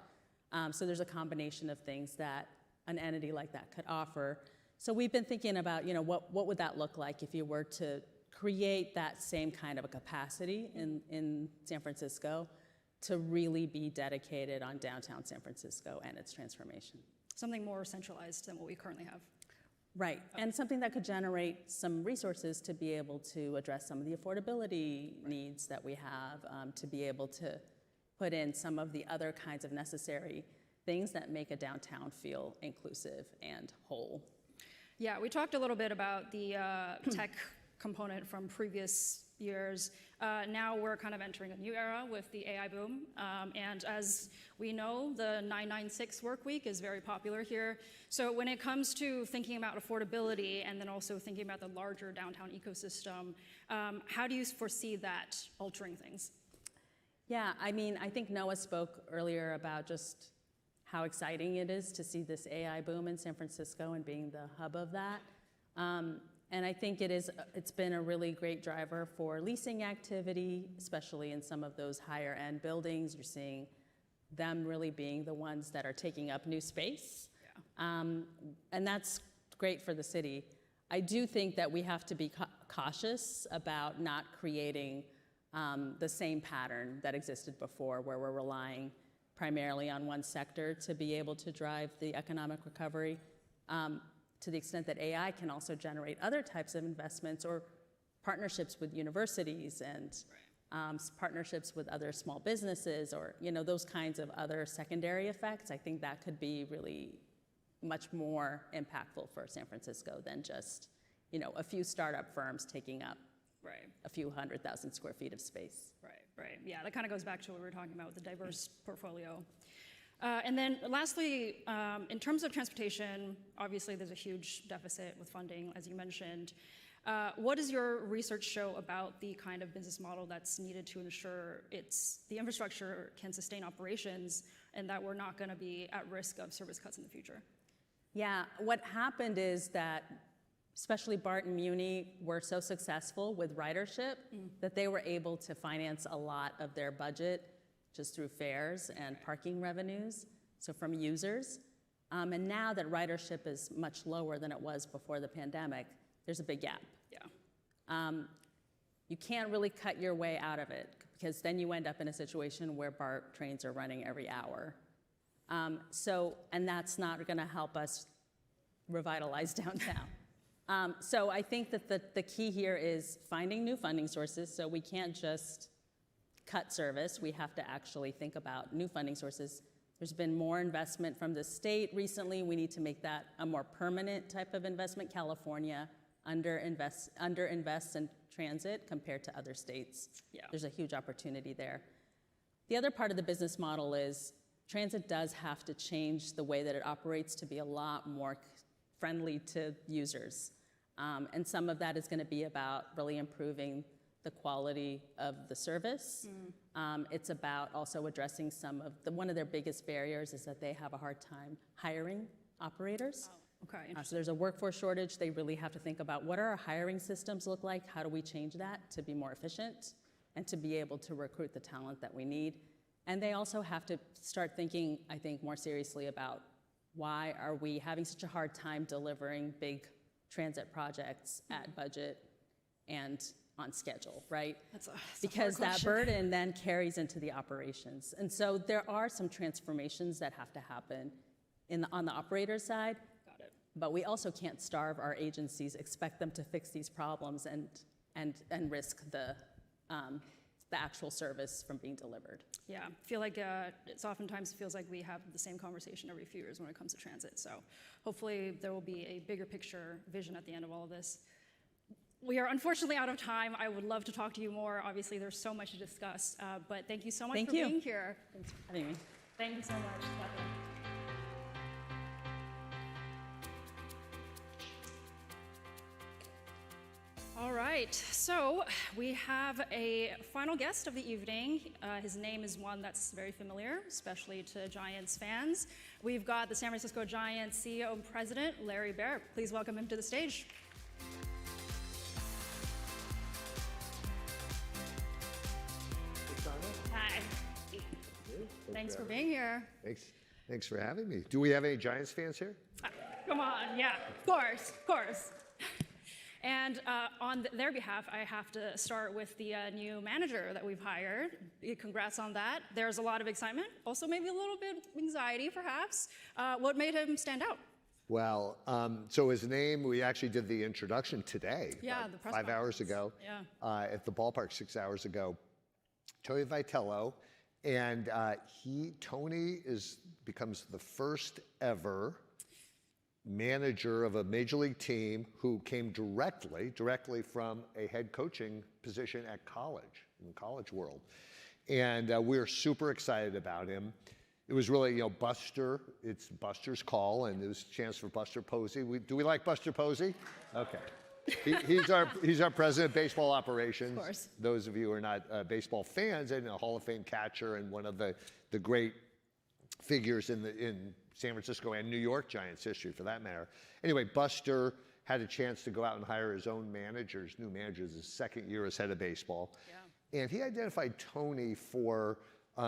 So there's a combination of things that an entity like that could offer. So we've been thinking about, what would that look like if you were to create that same kind of a capacity in San Francisco to really be dedicated on downtown San Francisco and its transformation. Something more centralized than what we currently have. Right, and something that could generate some resources to be able to address some of the affordability needs that we have, to be able to put in some of the other kinds of necessary things that make a downtown feel inclusive and whole. Yeah, we talked a little bit about the tech component from previous years. Now we're kind of entering a new era with the AI boom. And as we know, the 996 work week is very popular here. So when it comes to thinking about affordability and then also thinking about the larger downtown ecosystem, how do you foresee that altering things? Yeah, I mean, I think Noah spoke earlier about just how exciting it is to see this AI boom in San Francisco and being the hub of that. And I think it's been a really great driver for leasing activity, especially in some of those higher end buildings. You're seeing them really being the ones that are taking up new space. Yeah. And that's great for the city. I do think that we have to be cautious about not creating the same pattern that existed before, where we're relying primarily on one sector to be able to drive the economic recovery. To the extent that AI can also generate other types of investments or partnerships with universities and partnerships with other small businesses or those kinds of other secondary effects, I think that could be really much more impactful for San Francisco than just a few startup firms taking up a few 100,000 square feet of space. Right. Yeah, that kind of goes back to what we were talking about with the diverse portfolio. And then lastly, in terms of transportation, obviously there's a huge deficit with funding, as you mentioned. What does your research show about the kind of business model that's needed to ensure the infrastructure can sustain operations and that we're not going to be at risk of service cuts in the future? Yeah, what happened is that especially BART and Muni were so successful with ridership that they were able to finance a lot of their budget just through fares and parking revenues, so from users. And now that ridership is much lower than it was before the pandemic, there's a big gap. Yeah. You can't really cut your way out of it because then you end up in a situation where BART trains are running every hour. And that's not gonna help us revitalize downtown. So I think that the key here is finding new funding sources, so we can't just cut service. We have to actually think about new funding sources. There's been more investment from the state recently. We need to make that a more permanent type of investment. California underinvests in transit compared to other states. Yeah. There's a huge opportunity there. The other part of the business model is transit does have to change the way that it operates to be a lot more friendly to users. And some of that is going to be about really improving the quality of the service. It's about also addressing one of their biggest barriers is that they have a hard time hiring operators. Oh, okay. So there's a workforce shortage. They really have to think about what our hiring systems look like, how do we change that to be more efficient and to be able to recruit the talent that we need. And they also have to start thinking, I think, more seriously about why are we having such a hard time delivering big transit projects at budget and on schedule, right? Because that burden then carries into the operations. And so there are some transformations that have to happen on the operator side. Got it. But we also can't starve our agencies, expect them to fix these problems and risk the actual service from being delivered. Yeah, I feel like it's oftentimes feels like we have the same conversation every few years when it comes to transit. So hopefully there will be a bigger picture vision at the end of all of this. We are unfortunately out of time. I would love to talk to you more. Obviously, there's so much to discuss, but thank you so much for being here. Thanks for having me. Thank you so much. All right, so we have a final guest of the evening. His name is one that's very familiar, especially to Giants fans. We've got the San Francisco Giants CEO and President, Larry Baer. Please welcome him to the stage. Hi. Thanks for being here. Thanks for having me. Do we have any Giants fans here? Come on, yeah, of course. And on their behalf, I have to start with the new manager that we've hired. Congrats on that. There's a lot of excitement, also maybe a little bit perhaps perhaps. What made him stand out? Well, so his name, we actually did the introduction today. Yeah, the press 5 hours ago. Yeah. At the ballpark 6 hours ago. Tony Vitello, and Tony becomes the first ever manager of a major league team who came directly from a head coaching position at college, in the college world. And we're super excited about him. It was really, it's Buster's call, and it was a chance for Buster Posey. Do we like Buster Posey? Okay. He's our president of baseball operations. Of course. Those of you who are not baseball fans, and a Hall of Fame catcher and one of the great figures in San Francisco and New York Giants history, for that matter. Anyway, Buster had a chance to go out and hire his own managers, new managers, his second year as head of baseball. Yeah. And he identified Tony for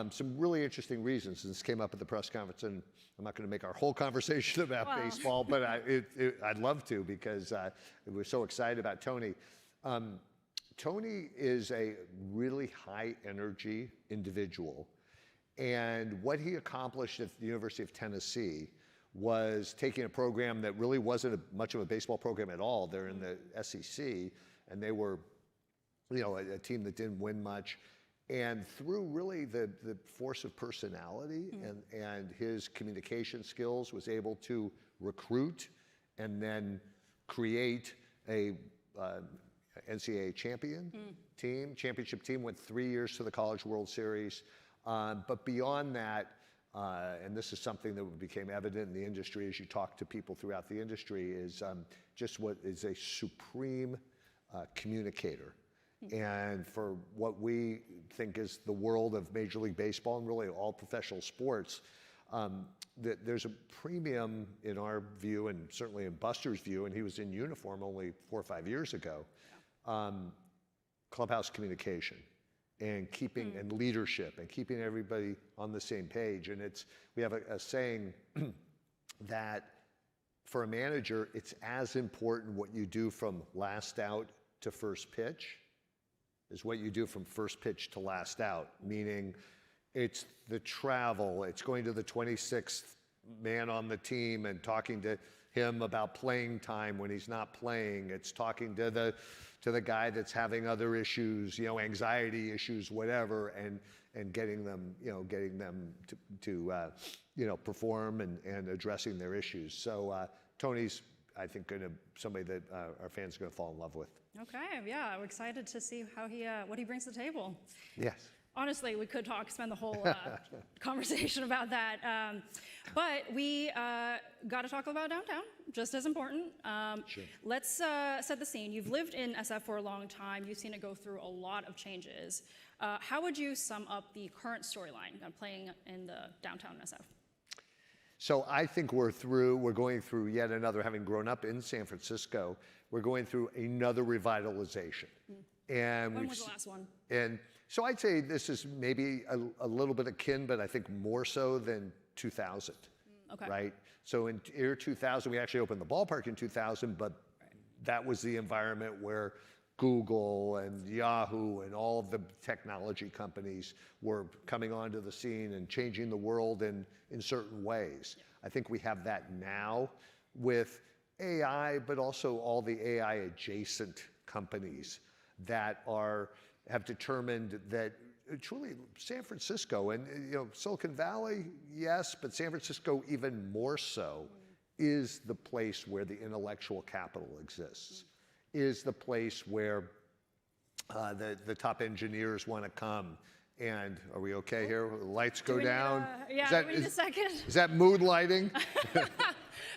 some really interesting reasons. And this came up at the press conference, and I'm not going to make our whole conversation about baseball, but I'd love to, because we're so excited about Tony. Tony is a really high energy individual. And what he accomplished at the University of Tennessee was taking a program that really wasn't much of a baseball program at all. They're in the SEC, and they were, a team that didn't win much. And through really the force of personality and his communication skills, was able to recruit and then create a NCAA championship team, went 3 years to the College World Series. But beyond that, and this is something that became evident in the industry as you talk to people throughout the industry, is just what is a supreme communicator. And for what we think is the world of Major League Baseball and really all professional sports, there's a premium in our view, and certainly in Buster's view, and he was in uniform only 4 or 5 years ago, clubhouse communication and keeping and leadership and keeping everybody on the same page. And we have a saying that for a manager, it's as important what you do from last out to first pitch is what you do from first pitch to last out, meaning it's the travel, it's going to the 26th man on the team and talking to him about playing time when he's not playing. It's talking to the guy that's having other issues, anxiety issues, whatever, and getting them to perform and addressing their issues. So Tony's, I think, somebody that our fans are going to fall in love with. Okay, yeah, I'm excited to see what he brings to the table. Yes. Honestly, we could spend the whole conversation about that. But we got to talk about downtown, just as important. Sure. Let's set the scene. You've lived in SF for a long time. You've seen it go through a lot of changes. How would you sum up the current storyline playing in the downtown SF? So I think we're going through yet another, having grown up in San Francisco, we're going through another revitalization. And when was the last one? And so I'd say this is maybe a little bit akin, but I think more so than 2000, okay. Right? So in year 2000, we actually opened the ballpark in 2000, but that was the environment where Google and Yahoo and all of the technology companies were coming onto the scene and changing the world in certain ways. Yeah. I think we have that now with AI, but also all the AI adjacent companies that have determined that truly San Francisco and Silicon Valley, yes, but San Francisco even more so is the place where the intellectual capital exists, is the place where the top engineers want to come. And are we okay here? The lights go down. Yeah, we need a second. Is that mood lighting?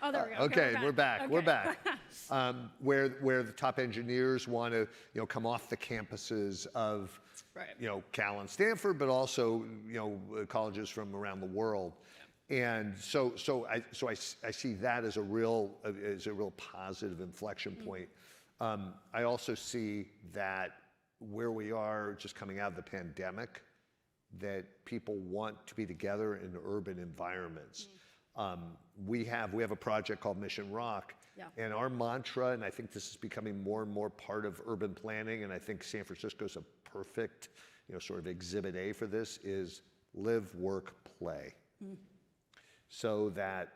Oh, there we go. Okay, we're back. Okay. We're back. Where the top engineers want to come off the campuses of Cal and Stanford, but also colleges from around the world. And so I see that as a real positive inflection point. I also see that where we are just coming out of the pandemic, that people want to be together in urban environments. We have a project called Mission Rock, and our mantra, and I think this is becoming more and more part of urban planning, and I think San Francisco is a perfect, sort of exhibit A for this, is live, work, play. So that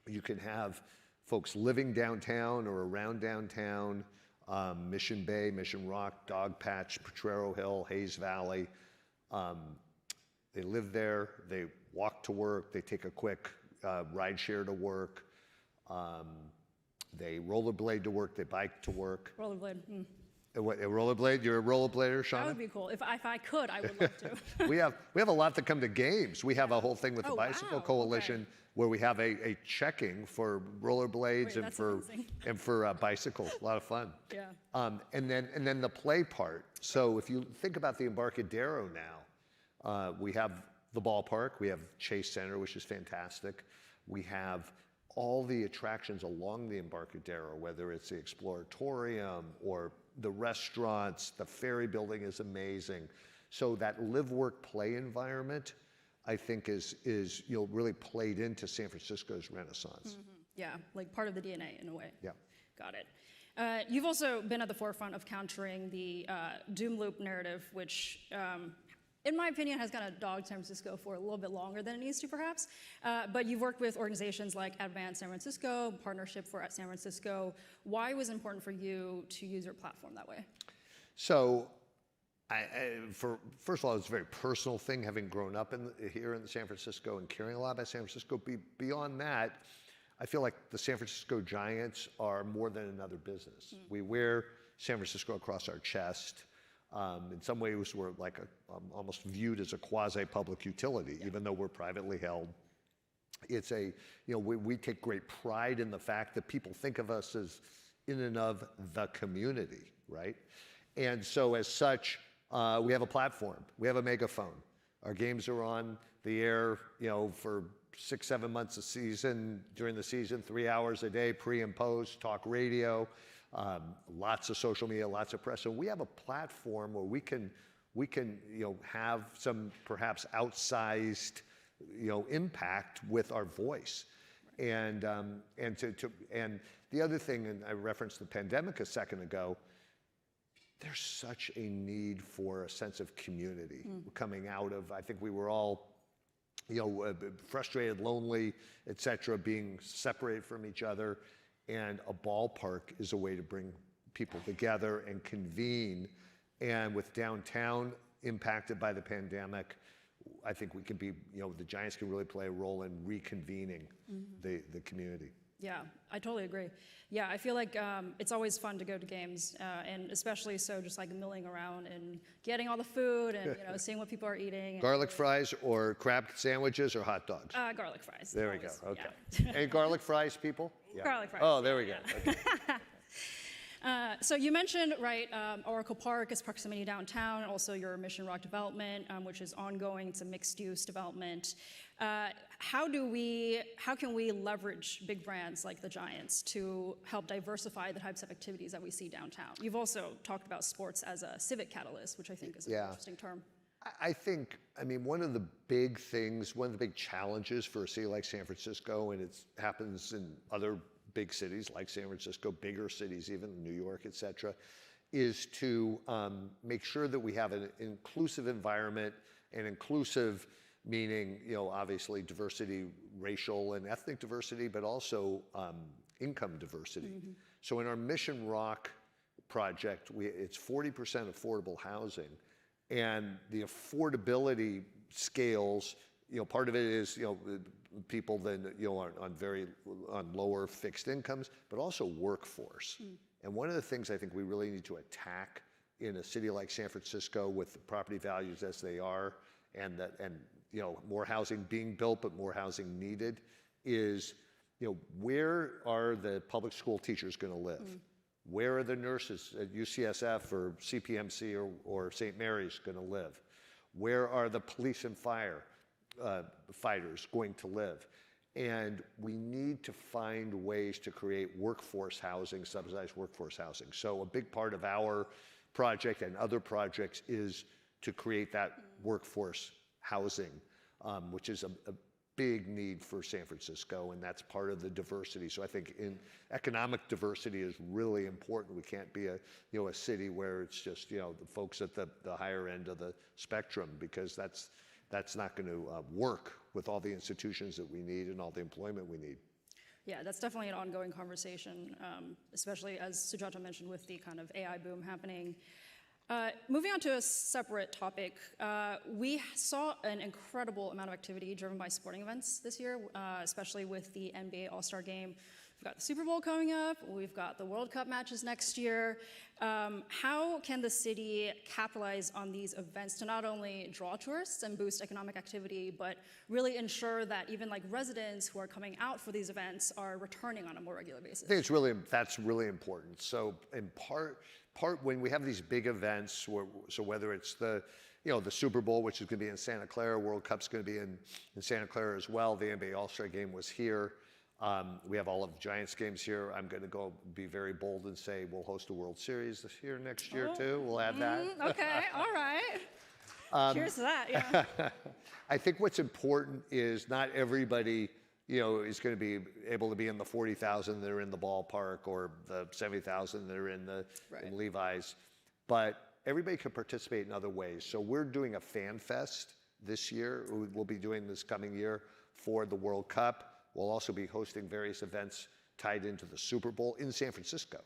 you can have folks living downtown or around downtown, Mission Bay, Mission Rock, Dogpatch, Potrero Hill, Hayes Valley. They live there, they walk to work, they take a quick ride share to work, they rollerblade to work, they bike to work. Rollerblade. What, a rollerblade? You're a rollerblader, Shauna? That would be cool. If I could, I would love to. we have a lot that come to games. We have a whole thing with the Bicycle Coalition where we have a checking for rollerblades and for bicycles. A lot of fun. Yeah. And then the play part. So if you think about the Embarcadero now, we have the ballpark, we have Chase Center, which is fantastic. We have all the attractions along the Embarcadero, whether it's the Exploratorium or the restaurants, the ferry building is amazing. So that live, work, play environment, I think is really played into San Francisco's renaissance. Yeah, like part of the DNA in a way. Yeah. Got it. You've also been at the forefront of countering the doom loop narrative, which, in my opinion, has kind of dogged San Francisco for a little bit longer than it needs to, perhaps. But you've worked with organizations like Advance San Francisco, Partnership for San Francisco. Why was it important for you to use your platform that way? So, first of all, it's a very personal thing, having grown up here in San Francisco and caring a lot about San Francisco. Beyond that, I feel like the San Francisco Giants are more than another business. We wear San Francisco across our chest. In some ways, we're like almost viewed as a quasi-public utility, even though we're privately held. It's we take great pride in the fact that people think of us as in and of the community, right? And so as such, we have a platform, we have a megaphone. Our games are on the air, for 6-7 months a season, during the season, 3 hours a day, pre and post, talk radio. Lots of social media, lots of press. So we have a platform where we can have some perhaps outsized impact with our voice. And the other thing, and I referenced the pandemic a second ago, there's such a need for a sense of community coming out of, I think we were all frustrated, lonely, et cetera, being separated from each other. And a ballpark is a way to bring people together and convene. And with downtown impacted by the pandemic, I think we can be, the Giants can really play a role in reconvening the community. Yeah, I totally agree. Yeah, I feel like it's always fun to go to games, and especially so just like milling around and getting all the food and seeing what people are eating. Garlic fries or crab sandwiches or hot dogs? Garlic fries. There we always, go. Okay. Yeah. Any garlic fries, people? Yeah. Garlic fries. Oh, there we go. Okay. So you mentioned, Oracle Park is proximity downtown, also your Mission Rock development, which is ongoing. It's a mixed-use development. How can we leverage big brands like the Giants to help diversify the types of activities that we see downtown? You've also talked about sports as a civic catalyst, which I think is an interesting term. I think, one of the big things, one of the big challenges for a city like San Francisco, and it happens in other big cities like San Francisco, bigger cities, even New York, et cetera, is to make sure that we have an inclusive environment, and inclusive meaning, obviously diversity, racial and ethnic diversity, but also income diversity. So in our Mission Rock project, it's 40% affordable housing, and the affordability scales, part of it is, people that are on lower fixed incomes, but also workforce. And one of the things I think we really need to attack in a city like San Francisco, with the property values as they are, and more housing being built but more housing needed, is where are the public school teachers going to live? Where are the nurses at UCSF or CPMC or St. Mary's going to live? Where are the police and fire fighters going to live? And we need to find ways to create workforce housing, subsidized workforce housing. So a big part of our project and other projects is to create that workforce housing, which is a big need for San Francisco, and that's part of the diversity. So I think economic diversity is really important. We can't be a city where it's just the folks at the higher end of the spectrum, because that's not going to work with all the institutions that we need and all the employment we need. Yeah, that's definitely an ongoing conversation, especially as Sujata mentioned with the kind of AI boom happening. Moving on to a separate topic, we saw an incredible amount of activity driven by sporting events this year, especially with the NBA All-Star Game. We've got the Super Bowl coming up. We've got the World Cup matches next year. How can the city capitalize on these events to not only draw tourists and boost economic activity, but really ensure that even like residents who are coming out for these events are returning on a more regular basis? I think that's really important. So in part when we have these big events, so whether it's the Super Bowl, which is going to be in Santa Clara, World Cup's going to be in Santa Clara as well. The NBA All-Star Game was here. We have all of the Giants games here. I'm going to be very bold and say we'll host a World Series this year, next year too. We'll add that. Okay, all right. Cheers to that, yeah. I think what's important is not everybody, is going to be able to be in the 40,000 that are in the ballpark or the 70,000 that are in in Levi's, but everybody can participate in other ways. So we're doing a fan fest this year. We'll be doing this coming year for the World Cup. We'll also be hosting various events tied into the Super Bowl in San Francisco.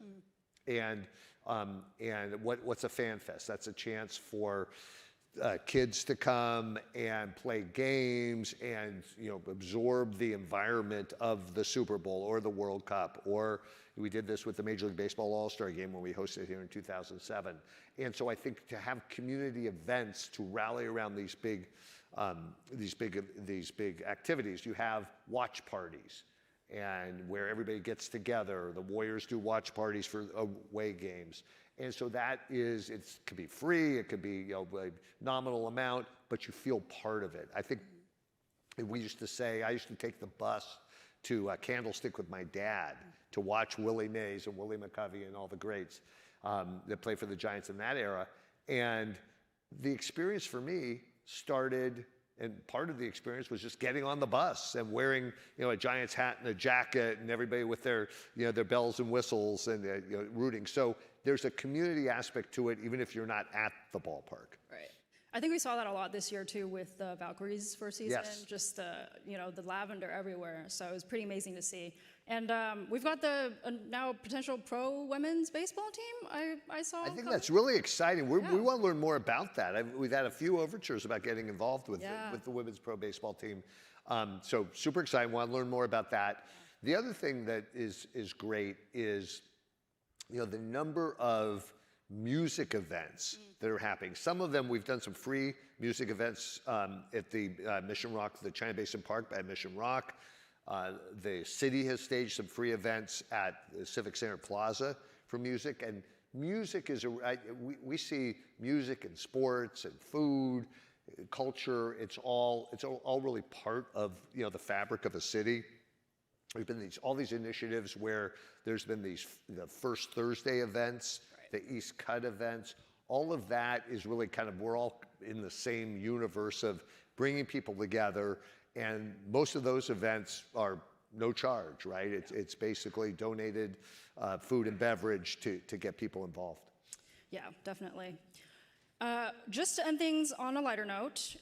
And what's a fan fest? That's a chance for kids to come and play games and absorb the environment of the Super Bowl or the World Cup. Or we did this with the Major League Baseball All-Star Game when we hosted here in 2007. And so I think to have community events to rally around these big activities. You have watch parties, and where everybody gets together. The Warriors do watch parties for away games, and so it could be free, it could be a nominal amount, but you feel part of it. I think I used to take the bus to Candlestick with my dad to watch Willie Mays and Willie McCovey and all the greats that played for the Giants in that era, and the experience for me started, and part of the experience was just getting on the bus and wearing, a Giants hat and a jacket, and everybody with their bells and whistles and rooting. So there's a community aspect to it, even if you're not at the ballpark. Right. I think we saw that a lot this year too with the Valkyries first season. Yes. Just the lavender everywhere. So it was pretty amazing to see. And we've got the now potential pro women's baseball team. I saw. I think that's really exciting. We want to learn more about that. We've had a few overtures about getting involved with the women's pro baseball team. So super exciting. Want to learn more about that. The other thing that is great is the number of music events that are happening. Some of them, we've done some free music events at the Mission Rock, the China Basin Park at Mission Rock. The city has staged some free events at the Civic Center Plaza for music. And music is, we see music and sports and food, culture, it's all really part of the fabric of a city. There's been all these initiatives where there's been the First Thursday events, the East Cut events. All of that is really we're all in the same universe of bringing people together, and most of those events are no charge, right? It's basically donated food and beverage to get people involved. Yeah, definitely. Just to end things on a lighter note,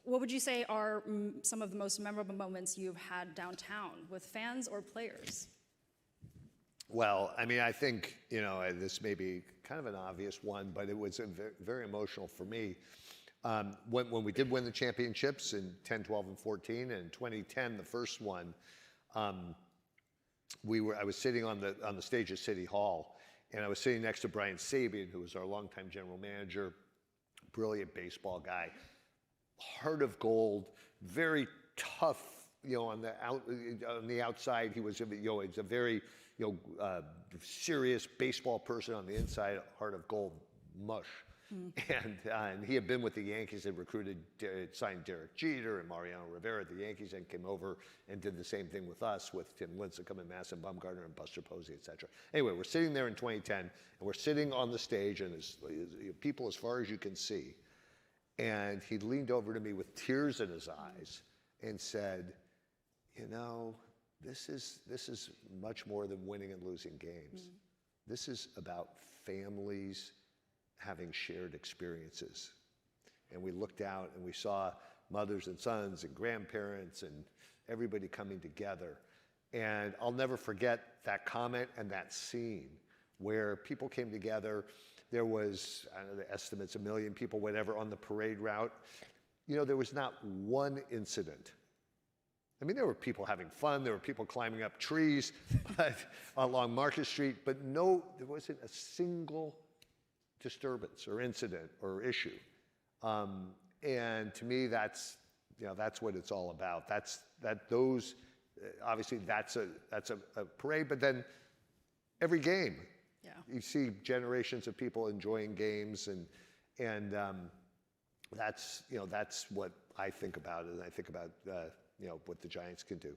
what would you say are some of the most memorable moments you've had downtown with fans or players? Well, I think, this may be kind of an obvious one, but it was very emotional for me. When we did win the championships in 10, 12, and 14, and in 2010, the first one, I was sitting on the stage at City Hall, and I was sitting next to Brian Sabian, who was our longtime general manager, brilliant baseball guy, heart of gold, very tough, on the outside. He was, he's a very, serious baseball person. On the inside, heart of gold, mush. And he had been with the Yankees, had recruited, signed Derek Jeter and Mariano Rivera at the Yankees, and came over and did the same thing with us, with Tim Lincecum and Madison Bumgarner and Buster Posey, et cetera. Anyway, we're sitting there in 2010, and we're sitting on the stage, and there's people as far as you can see. And he leaned over to me with tears in his eyes and said, you know, this is much more than winning and losing games. This is about families having shared experiences. And we looked out and we saw mothers and sons and grandparents and everybody coming together. And I'll never forget that comment and that scene where people came together. There was, I don't know, the estimates, 1 million people, whatever, on the parade route. You know, there was not one incident. I mean, there were people having fun, there were people climbing up trees along Market Street, but no, there wasn't a single disturbance or incident or issue. And to me, that's what it's all about. Obviously that's a parade, but then every game, you see generations of people enjoying games, and that's what I think about, and I think about what the Giants can do.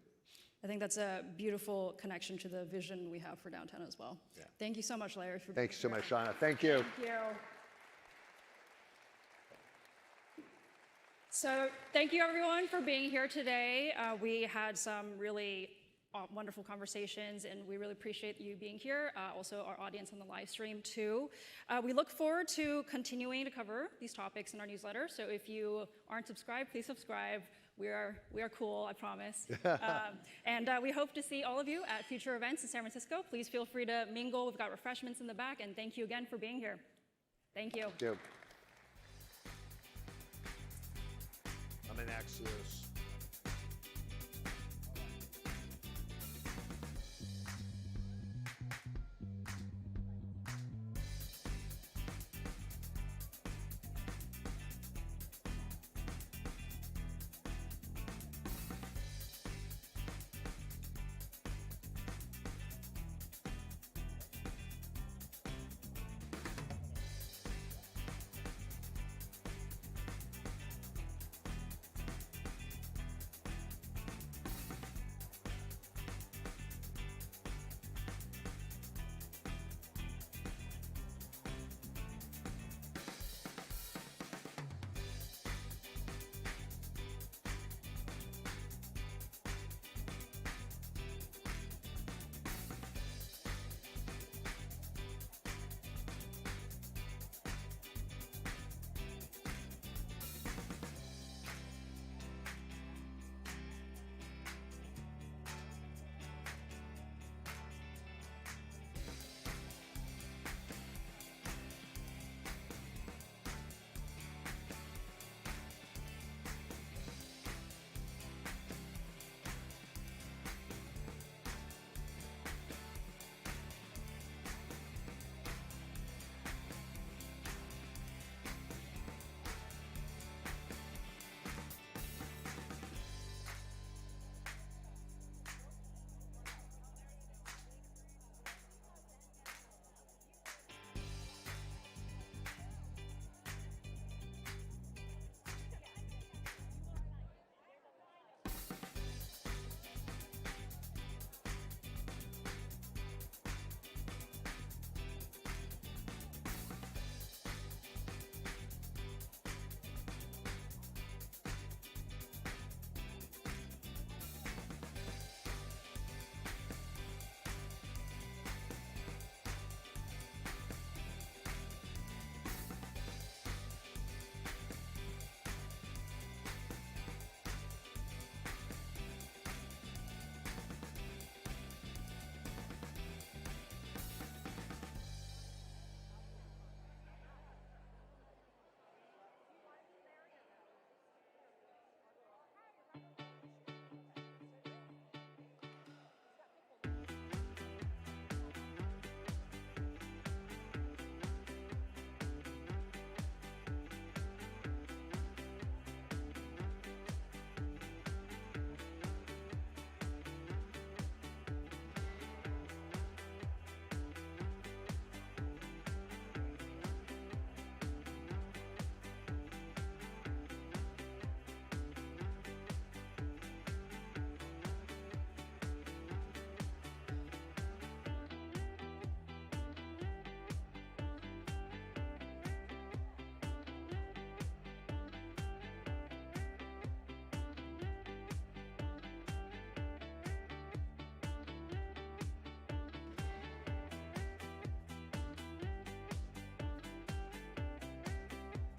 I think that's a beautiful connection to the vision we have for downtown as well. Yeah. Thank you so much, Larry. Thank you so much, Shauna. Thank you. Thank you. So thank you everyone for being here today. We had some really wonderful conversations, and we really appreciate you being here. Also our audience on the live stream too. We look forward to continuing to cover these topics in our newsletter. So if you aren't subscribed, please subscribe. We are cool, I promise. And we hope to see all of you at future events in San Francisco. Please feel free to mingle. We've got refreshments in the back, and thank you again for being here. Thank you. Thank you. I'm in Axios.